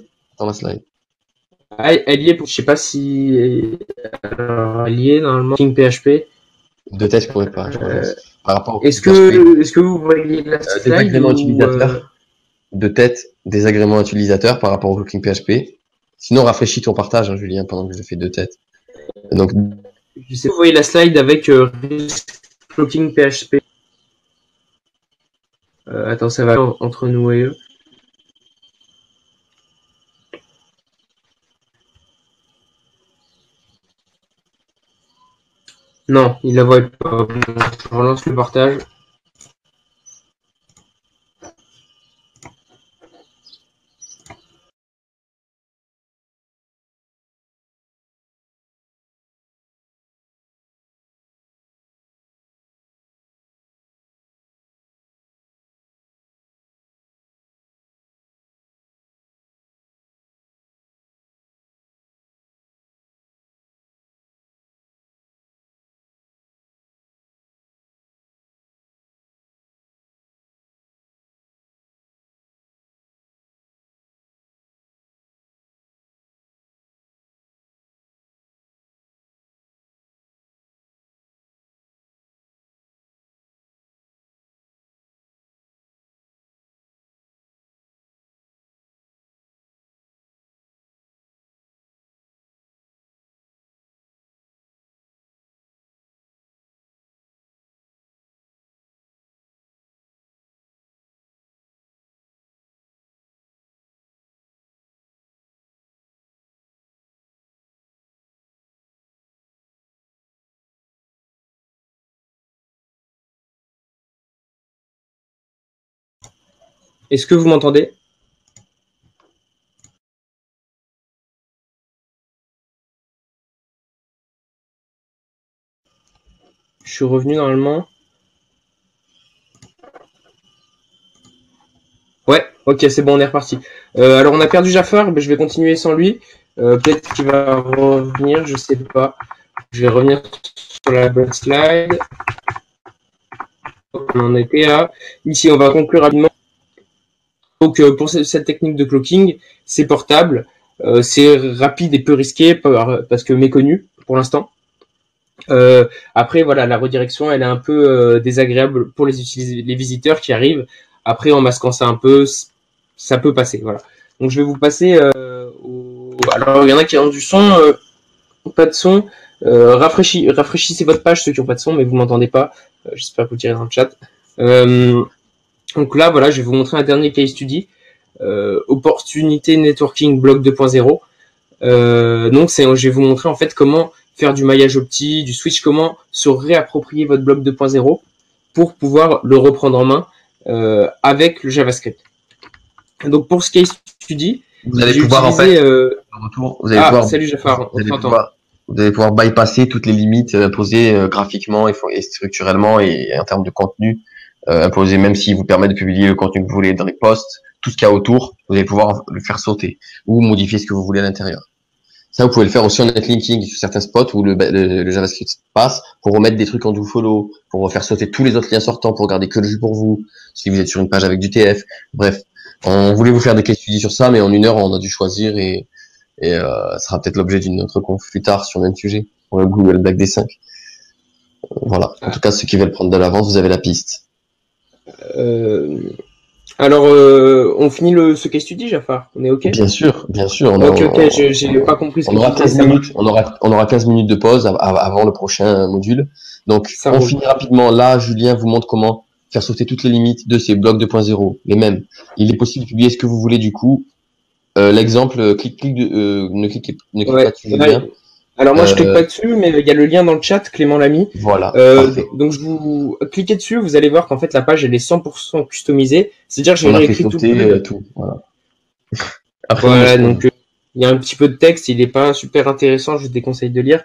Speaker 2: Ah, elle y est, je sais pas si elle y est normalement. King PHP.
Speaker 1: De tête, je pourrais pas. Par rapport
Speaker 2: est-ce que vous voyez la slide
Speaker 1: des agréments utilisateurs. De tête, des agréments utilisateurs par rapport au King PHP. Sinon, rafraîchis ton partage, hein, Julien, pendant que je fais de tête. Donc,
Speaker 2: je sais pas, vous voyez la slide avec King PHP. Attends, ça va entre nous et eux. Non, il la voit pas. Je relance le partage. Est-ce que vous m'entendez? Je suis revenu normalement. Ouais, ok, c'est bon, on est reparti. Alors on a perdu Jafar, mais je vais continuer sans lui. Peut-être qu'il va revenir, je sais pas. Je vais revenir sur la bonne slide. On en était à. Ici, on va conclure rapidement. Donc pour cette technique de clocking, c'est portable, c'est rapide et peu risqué parce que méconnu pour l'instant. Après, voilà, la redirection, elle est un peu désagréable pour les visiteurs qui arrivent. Après, en masquant ça un peu, ça peut passer. Voilà. Donc, je vais vous passer Alors, il y en a qui ont du son, pas de son. Rafraîchissez votre page, ceux qui n'ont pas de son, mais vous m'entendez pas. J'espère que vous tirez dans le chat. Donc là, voilà, je vais vous montrer un dernier case study. Opportunité networking bloc 2.0. Donc, je vais vous montrer en fait comment faire du maillage opti, du switch, comment se réapproprier votre bloc 2.0 pour pouvoir le reprendre en main avec le JavaScript. Donc pour ce case study,
Speaker 1: vous allez pouvoir
Speaker 2: utilisé,
Speaker 1: en fait, retour, vous allez pouvoir,
Speaker 2: salut Jafar, on t'entend.
Speaker 1: Vous allez pouvoir bypasser toutes les limites imposées graphiquement et structurellement et en termes de contenu imposées, même s'ils vous permettent de publier le contenu que vous voulez dans les posts, tout ce qu'il y a autour, vous allez pouvoir le faire sauter ou modifier ce que vous voulez à l'intérieur. Ça, vous pouvez le faire aussi en netlinking sur certains spots où le JavaScript passe pour remettre des trucs en dofollow, pour faire sauter tous les autres liens sortants, pour garder que le jus pour vous, si vous êtes sur une page avec du TF. Bref, on voulait vous faire des case studies sur ça, mais en 1 heure, on a dû choisir et ça sera peut-être l'objet d'une autre conf plus tard sur le même sujet, pour le Google BlackD 5. Voilà. En tout cas, ceux qui veulent prendre de l'avance, vous avez la piste.
Speaker 2: Alors, on finit ce case study, Jafar? On est OK?
Speaker 1: Bien sûr, bien sûr.
Speaker 2: Ok, j'ai pas compris ce que
Speaker 1: on aura 15 minutes, on aura 15 minutes de pause avant le prochain module. Donc, on finit rapidement. Là, Julien vous montre comment faire sauter toutes les limites de ces blocs 2.0, les mêmes. Il est possible de publier ce que vous voulez du coup. L'exemple, ne cliquez pas dessus, Julien.
Speaker 2: Alors moi je clique pas dessus, mais il y a le lien dans le chat, Clément l'a mis.
Speaker 1: Voilà.
Speaker 2: Donc je vous cliquez dessus, vous allez voir qu'en fait la page elle est 100% customisée. C'est-à-dire que j'ai réécrit
Speaker 1: tout. Voilà.
Speaker 2: Après, voilà, donc il y a un petit peu de texte, il est pas super intéressant, je vous déconseille de lire.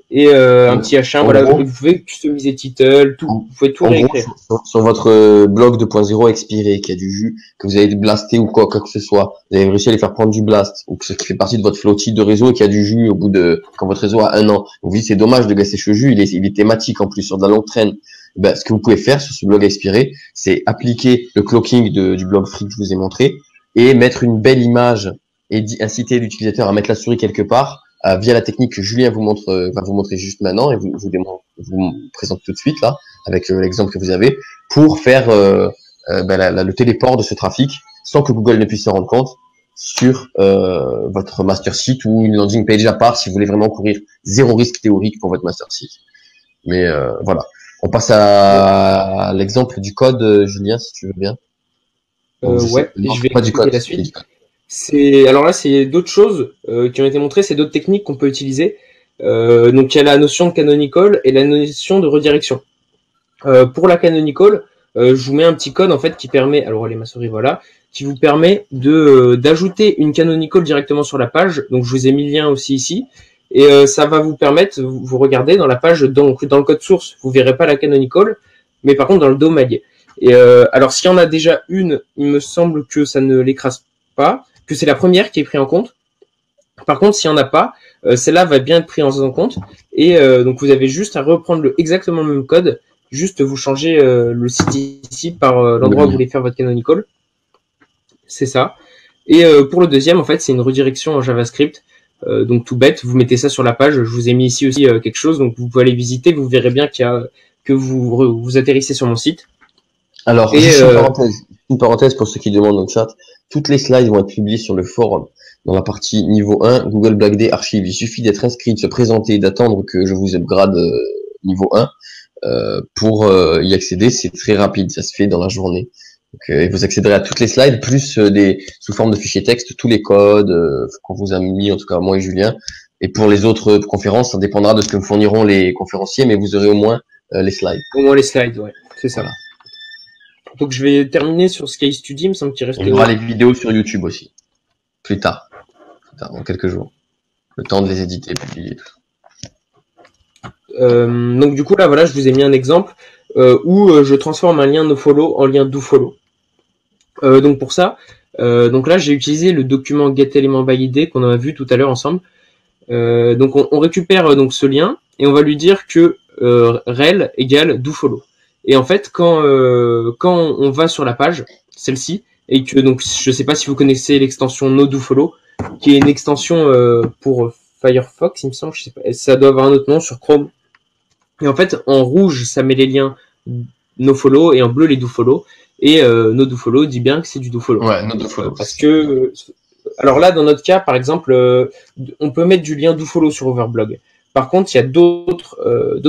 Speaker 2: Et un petit H1, voilà, gros, vous pouvez customiser title, tout, vous pouvez tout réécrire.
Speaker 1: Sur votre blog 2.0 expiré, qui a du jus, que vous avez blasté ou quoi que ce soit, vous avez réussi à les faire prendre du blast, ou que ce qui fait partie de votre flotti de réseau et qui a du jus au bout de, quand votre réseau a 1 an. Vous vous dites, c'est dommage de gasser ce jus, il est thématique en plus, sur de la longue traîne. Ben, ce que vous pouvez faire sur ce blog expiré, c'est appliquer le clocking du blog free que je vous ai montré, et mettre une belle image, et inciter l'utilisateur à mettre la souris quelque part, via la technique que Julien va vous montrer juste maintenant et vous présente tout de suite là avec l'exemple que vous avez pour faire le téléport de ce trafic sans que Google ne puisse s'en rendre compte sur votre master site ou une landing page à part si vous voulez vraiment courir zéro risque théorique pour votre master site. Mais voilà, on passe à l'exemple du code, Julien, si tu veux bien.
Speaker 2: Ouais, je vais expliquer la suite. Alors là, c'est d'autres choses qui ont été montrées, c'est d'autres techniques qu'on peut utiliser. Donc il y a la notion de canonical et la notion de redirection. Pour la canonical, je vous mets un petit code en fait qui permet, alors allez ma souris, voilà, qui vous permet d'ajouter une canonical directement sur la page. Donc je vous ai mis le lien aussi ici. Et ça va vous permettre, vous regardez dans la page, donc dans le code source, vous verrez pas la canonical, mais par contre dans le DOM, et alors s'il y en a déjà une, il me semble que ça ne l'écrase pas, que c'est la première qui est prise en compte. Par contre, s'il n'y en a pas, celle-là va bien être prise en compte. Et donc vous avez juste à reprendre exactement le même code, juste vous changez le site ici par l'endroit où vous voulez faire votre canonical. C'est ça. Et pour le deuxième, en fait, c'est une redirection en JavaScript. Donc tout bête, vous mettez ça sur la page. Je vous ai mis ici aussi quelque chose, donc vous pouvez aller visiter, vous verrez bien que vous atterrissez sur mon site.
Speaker 1: Alors, une parenthèse pour ceux qui demandent dans le chat. Toutes les slides vont être publiées sur le forum dans la partie niveau 1, Google BlackD Archive. Il suffit d'être inscrit, de se présenter et d'attendre que je vous upgrade niveau 1 pour y accéder. C'est très rapide, ça se fait dans la journée. Donc, et vous accéderez à toutes les slides, plus sous forme de fichier texte, tous les codes qu'on vous a mis, en tout cas moi et Julien. Et pour les autres conférences, ça dépendra de ce que me fourniront les conférenciers, mais vous aurez au moins les slides.
Speaker 2: Au moins les slides, ouais, c'est ça. Voilà. Donc je vais terminer sur ce case study, il me semble qu'il reste...
Speaker 1: Il y aura les vidéos sur YouTube aussi, plus tard, dans quelques jours. Le temps de les éditer et publier.
Speaker 2: Donc du coup là voilà, je vous ai mis un exemple où je transforme un lien nofollow en lien dofollow. Donc pour ça, donc là j'ai utilisé le document getElementById qu'on a vu tout à l'heure ensemble. Donc on récupère donc ce lien et on va lui dire que rel égale dofollow. Et en fait quand on va sur la page, celle-ci, et que donc je sais pas si vous connaissez l'extension nodofollow, qui est une extension pour Firefox, il me semble, je sais pas, ça doit avoir un autre nom sur Chrome. Et en fait, en rouge, ça met les liens nofollow et en bleu les dofollow. Et nodofollow dit bien que c'est du dofollow.
Speaker 1: Ouais, nodofollow.
Speaker 2: Parce que, alors là, dans notre cas, par exemple, on peut mettre du lien dofollow sur Overblog. Par contre, il y a d'autres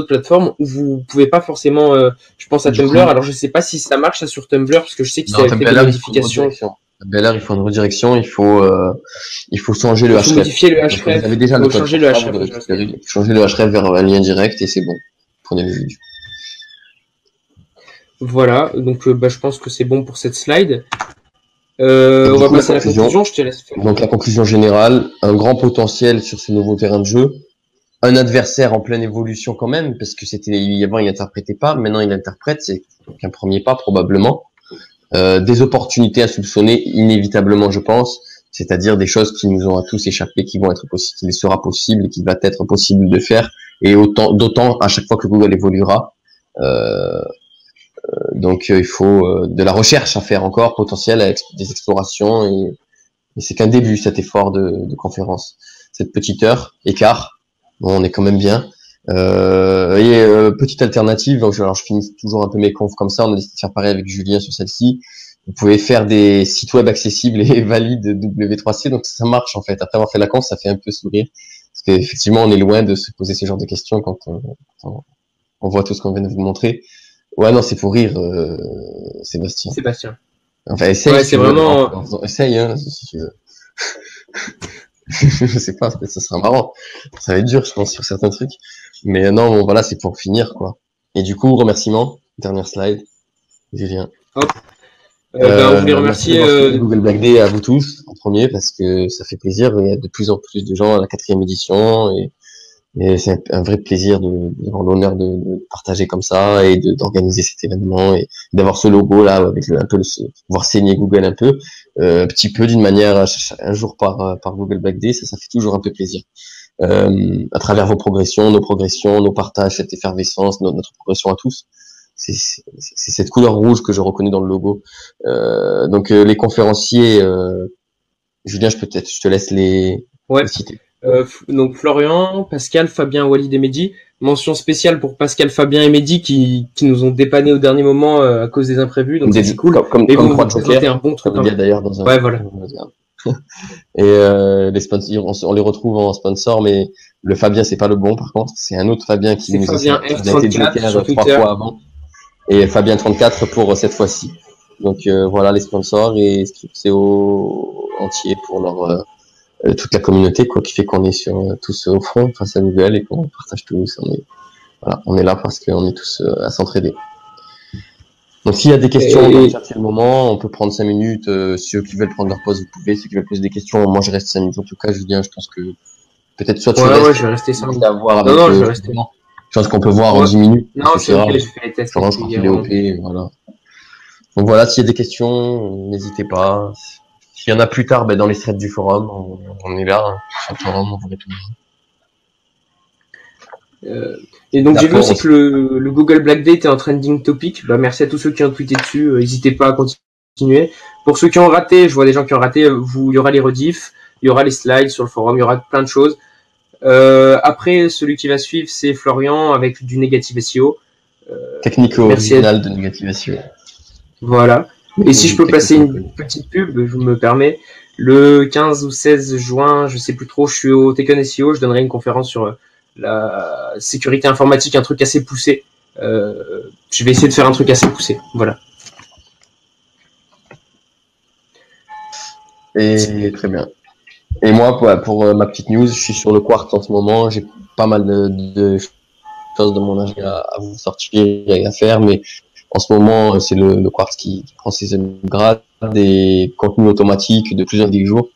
Speaker 2: plateformes où vous pouvez pas forcément. Je pense à Tumblr. Alors, je sais pas si ça marche ça sur Tumblr parce que je sais que ça a fait des modifications.
Speaker 1: Tumblr, il faut une redirection, il faut changer le href.
Speaker 2: Modifier le href.
Speaker 1: Vous avez déjà le code.
Speaker 2: Changer le href.
Speaker 1: Changer le href vers un lien direct et c'est bon. Prenez les vidéos.
Speaker 2: Voilà, donc je pense que c'est bon pour cette slide. On va passer à la conclusion, je te laisse faire.
Speaker 1: Donc la conclusion générale, un grand potentiel sur ce nouveau terrain de jeu, un adversaire en pleine évolution quand même, parce que avant il n'interprétait pas, maintenant il interprète, c'est qu'un premier pas probablement. Des opportunités à soupçonner inévitablement je pense, c'est-à-dire des choses qui nous ont à tous échappé, qui vont être possibles, qu'il sera possible et qu'il va être possible de faire, et d'autant à chaque fois que Google évoluera. Donc il faut de la recherche à faire encore, potentiel, des explorations, et c'est qu'un début cet effort de conférence. Cette petite heure, écart, bon, on est quand même bien. Petite alternative, donc alors je finis toujours un peu mes confs comme ça, on a décidé de faire pareil avec Julien sur celle-ci. Vous pouvez faire des sites web accessibles et valides W3C, donc ça marche en fait. Après avoir fait la conf, ça fait un peu sourire, parce qu'effectivement on est loin de se poser ce genre de questions quand on voit tout ce qu'on vient de vous montrer. Ouais, non, c'est pour rire, Sébastien. Enfin, essaye.
Speaker 2: Ouais, c'est vraiment.
Speaker 1: Essaye, hein, si tu veux. Je sais pas, ça sera marrant. Ça va être dur, je pense, sur certains trucs. Mais non, bon, voilà, c'est pour finir, quoi. Et du coup, remerciements. Dernière slide. Julien.
Speaker 2: Hop. On voulait remercier
Speaker 1: Google Black Day à vous tous, en premier, parce que ça fait plaisir. Il y a de plus en plus de gens à la 4e édition, et c'est un vrai plaisir d'avoir l'honneur de partager comme ça et d'organiser cet événement et d'avoir ce logo là avec un peu voir saigner Google un peu, petit peu d'une manière un jour par Google Black Day, ça fait toujours un peu plaisir. À travers vos progressions, nos partages, cette effervescence, notre progression à tous. C'est cette couleur rouge que je reconnais dans le logo. Donc les conférenciers, Julien, je te laisse les citer.
Speaker 2: Donc Florian, Pascal, Fabien, Walid et Mehdi. Mention spéciale pour Pascal, Fabien et Mehdi qui nous ont dépanné au dernier moment à cause des imprévus. Donc c'est cool.
Speaker 1: Et vous nous
Speaker 2: présentez un bon truc.
Speaker 1: D'ailleurs dans un.
Speaker 2: Ouais, voilà.
Speaker 1: Et les sponsors, on les retrouve en sponsor, mais le Fabien c'est pas le bon par contre. C'est un autre Fabien qui nous
Speaker 2: Fabien
Speaker 1: a été joker 3 fois avant. Et Fabien 34 pour cette fois-ci. Donc voilà les sponsors et Scripteo entier pour leur toute la communauté, quoi, qui fait qu'on est tous au front face à Google et qu'on partage tous. On est là parce qu'on est tous à s'entraider. Donc s'il y a des questions, c'est le moment, on peut prendre 5 minutes. Ceux qui veulent prendre leur pause, vous pouvez. Ceux qui veulent poser des questions, moi je reste 5 minutes. En tout cas, Julien, je pense que peut-être soit tu restes.
Speaker 2: Ouais, je vais rester 5 minutes.
Speaker 1: Non, je vais rester. Je pense qu'on peut voir en 10 minutes.
Speaker 2: Non, c'est ok, je fais les tests.
Speaker 1: Je pense qu'il est OP, voilà. Donc voilà, s'il y a des questions, n'hésitez pas. S'il y en a plus tard, dans les threads du forum, on est là, sur le forum, on vous répond.
Speaker 2: Et donc j'ai vu aussi que le Google Black Day était en trending topic. Merci à tous ceux qui ont tweeté dessus. N'hésitez pas à continuer. Pour ceux qui ont raté, je vois des gens qui ont raté. Il y aura les rediffs, il y aura les slides sur le forum, il y aura plein de choses. Après, celui qui va suivre, c'est Florian avec du Negative SEO.
Speaker 1: Technique originale de Negative SEO.
Speaker 2: Voilà. Et si je peux placer une petite pub, je me permets. Le 15 ou 16 juin, je sais plus trop, je suis au Tekken SEO, je donnerai une conférence sur la sécurité informatique, un truc assez poussé. Je vais essayer de faire un truc assez poussé. Voilà.
Speaker 1: Et très bien. Et moi, pour ma petite news, je suis sur le Quartz en ce moment. J'ai pas mal de choses de mon agenda à vous sortir et à faire, mais En ce moment, c'est le Quartz qui prend ses upgrades, des contenus automatiques de plusieurs jours,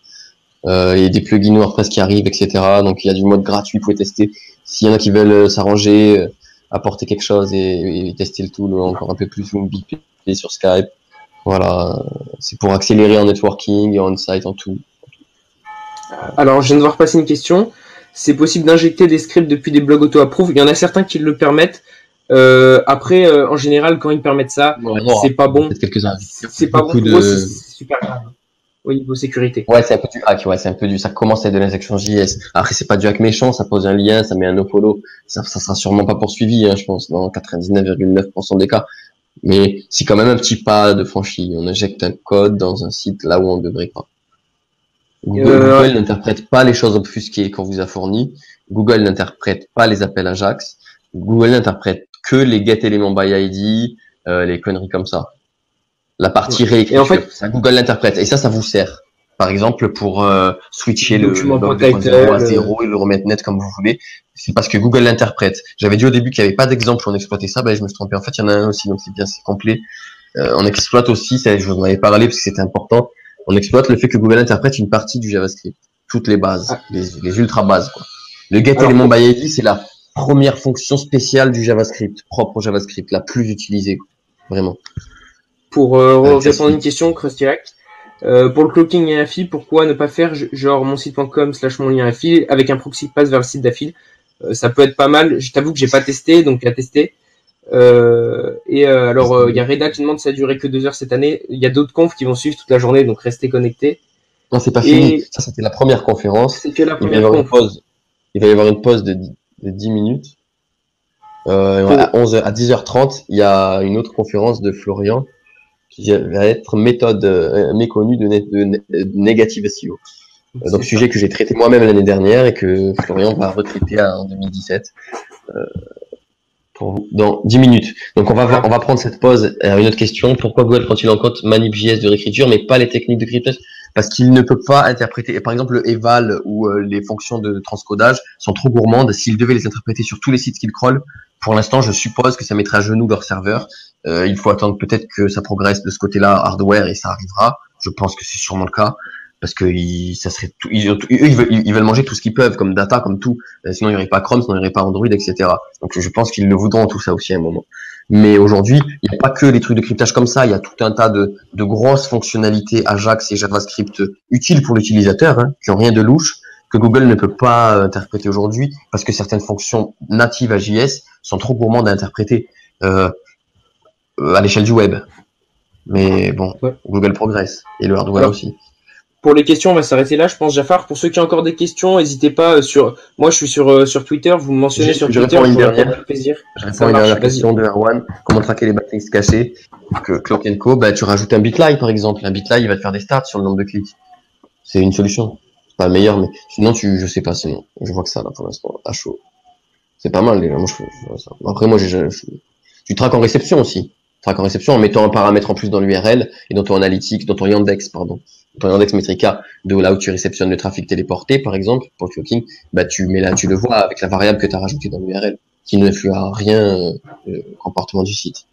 Speaker 1: et des plugins WordPress qui arrivent, etc. Donc il y a du mode gratuit, vous pouvez tester. S'il y en a qui veulent s'arranger, apporter quelque chose et tester le tool encore un peu plus, vous me bipez sur Skype. Voilà, c'est pour accélérer en networking et en site, en tout.
Speaker 2: Alors, je viens de voir passer une question. C'est possible d'injecter des scripts depuis des blogs auto-approve. Il y en a certains qui le permettent. Après, en général, quand ils permettent ça, c'est pas bon. C'est pas bon pour eux, c'est super grave. Au niveau sécurité.
Speaker 1: Ouais, c'est un peu du hack, ouais, c'est un peu ça commence à être de l'injection JS. Après, c'est pas du hack méchant, ça pose un lien, ça met un nofollow. Ça sera sûrement pas poursuivi, je pense, dans 99,9% des cas. Mais c'est quand même un petit pas de franchi. On injecte un code dans un site là où on ne devrait pas. Google n'interprète pas les choses obfusquées qu'on vous a fournies. Google n'interprète pas les appels Ajax. Google n'interprète que les get element by ID, les conneries comme ça. La partie réécriture,
Speaker 2: en fait,
Speaker 1: ça Google l'interprète. Et ça vous sert. Par exemple, pour switcher le
Speaker 2: document
Speaker 1: de 0 à 0 et le remettre net comme vous voulez. C'est parce que Google l'interprète. J'avais dit au début qu'il n'y avait pas d'exemple où on exploitait ça, je me suis trompé. En fait, il y en a un aussi, donc c'est bien, c'est complet. On exploite aussi, je vous en avais parlé parce que c'était important. On exploite le fait que Google interprète une partie du JavaScript. Toutes les bases, les ultra bases, quoi. Le get element by ID, c'est la première fonction spéciale du JavaScript, propre au JavaScript, la plus utilisée, quoi. Vraiment.
Speaker 2: Pour répondre à une question, Crustyract, pour le cloaking et un fil, pourquoi ne pas faire genre mon site.com/mon lien à fil avec un proxy qui passe vers le site d'affil? Ça peut être pas mal. Je t'avoue que j'ai pas testé, donc à tester. Alors, il y a Reda qui demande si ça a duré que 2 heures cette année. Il y a d'autres confs qui vont suivre toute la journée, donc restez connectés.
Speaker 1: Non, c'est pas fini. Ça, c'était la première conférence.
Speaker 2: C'est que la première conf.
Speaker 1: Il va y avoir une pause de 10 minutes. À 10h30, il y a une autre conférence de Florian qui va être méthode méconnue de négative SEO. Donc, sujet que j'ai traité moi-même l'année dernière et que Florian va retraiter en 2017. Dans 10 minutes. Donc on va prendre cette pause. Une autre question, pourquoi Google prend-il en compte manip.js de réécriture mais pas les techniques de cryptage? Parce qu'il ne peut pas interpréter, par exemple le eval ou les fonctions de transcodage sont trop gourmandes. S'il devait les interpréter sur tous les sites qu'il crawl, pour l'instant je suppose que ça mettrait à genoux leur serveur. Il faut attendre peut-être que ça progresse de ce côté-là hardware et ça arrivera. Je pense que c'est sûrement le cas. Parce que ça serait tout, ils veulent manger tout ce qu'ils peuvent, comme data, comme tout. Sinon, il n'y aurait pas Chrome, sinon il n'y aurait pas Android, etc. Donc, je pense qu'ils le voudront tout ça aussi à un moment. Mais aujourd'hui, il n'y a pas que les trucs de cryptage comme ça. Il y a tout un tas de grosses fonctionnalités Ajax et JavaScript utiles pour l'utilisateur, qui ont rien de louche, que Google ne peut pas interpréter aujourd'hui, parce que certaines fonctions natives à JS sont trop gourmandes à interpréter à l'échelle du web. Mais bon, ouais. Google progresse, et le hardware aussi.
Speaker 2: Pour les questions, on va s'arrêter là, je pense, Jafar. Pour ceux qui ont encore des questions, n'hésitez pas moi, je suis sur Twitter, vous me mentionnez sur Twitter.
Speaker 1: Je réponds à une dernière question de Erwan. Comment traquer les backlinks cachés? Cloak & Co, tu rajoutes un bitly, par exemple. Un bitly, il va te faire des stats sur le nombre de clics. C'est une solution. C'est pas le meilleur, mais sinon, je sais pas, sinon. Je vois que ça, là, pour l'instant, à chaud. C'est pas mal, déjà. Moi, je fais ça. Après, moi, tu traques en réception aussi. Traque en réception en mettant un paramètre en plus dans l'URL et dans ton analytics, dans ton Yandex, pardon. Ton Yandex Metrica, de là où tu réceptionnes le trafic téléporté, par exemple, pour le cloaking, tu le vois avec la variable que tu as rajoutée dans l'URL, qui n'influe à rien au comportement du site.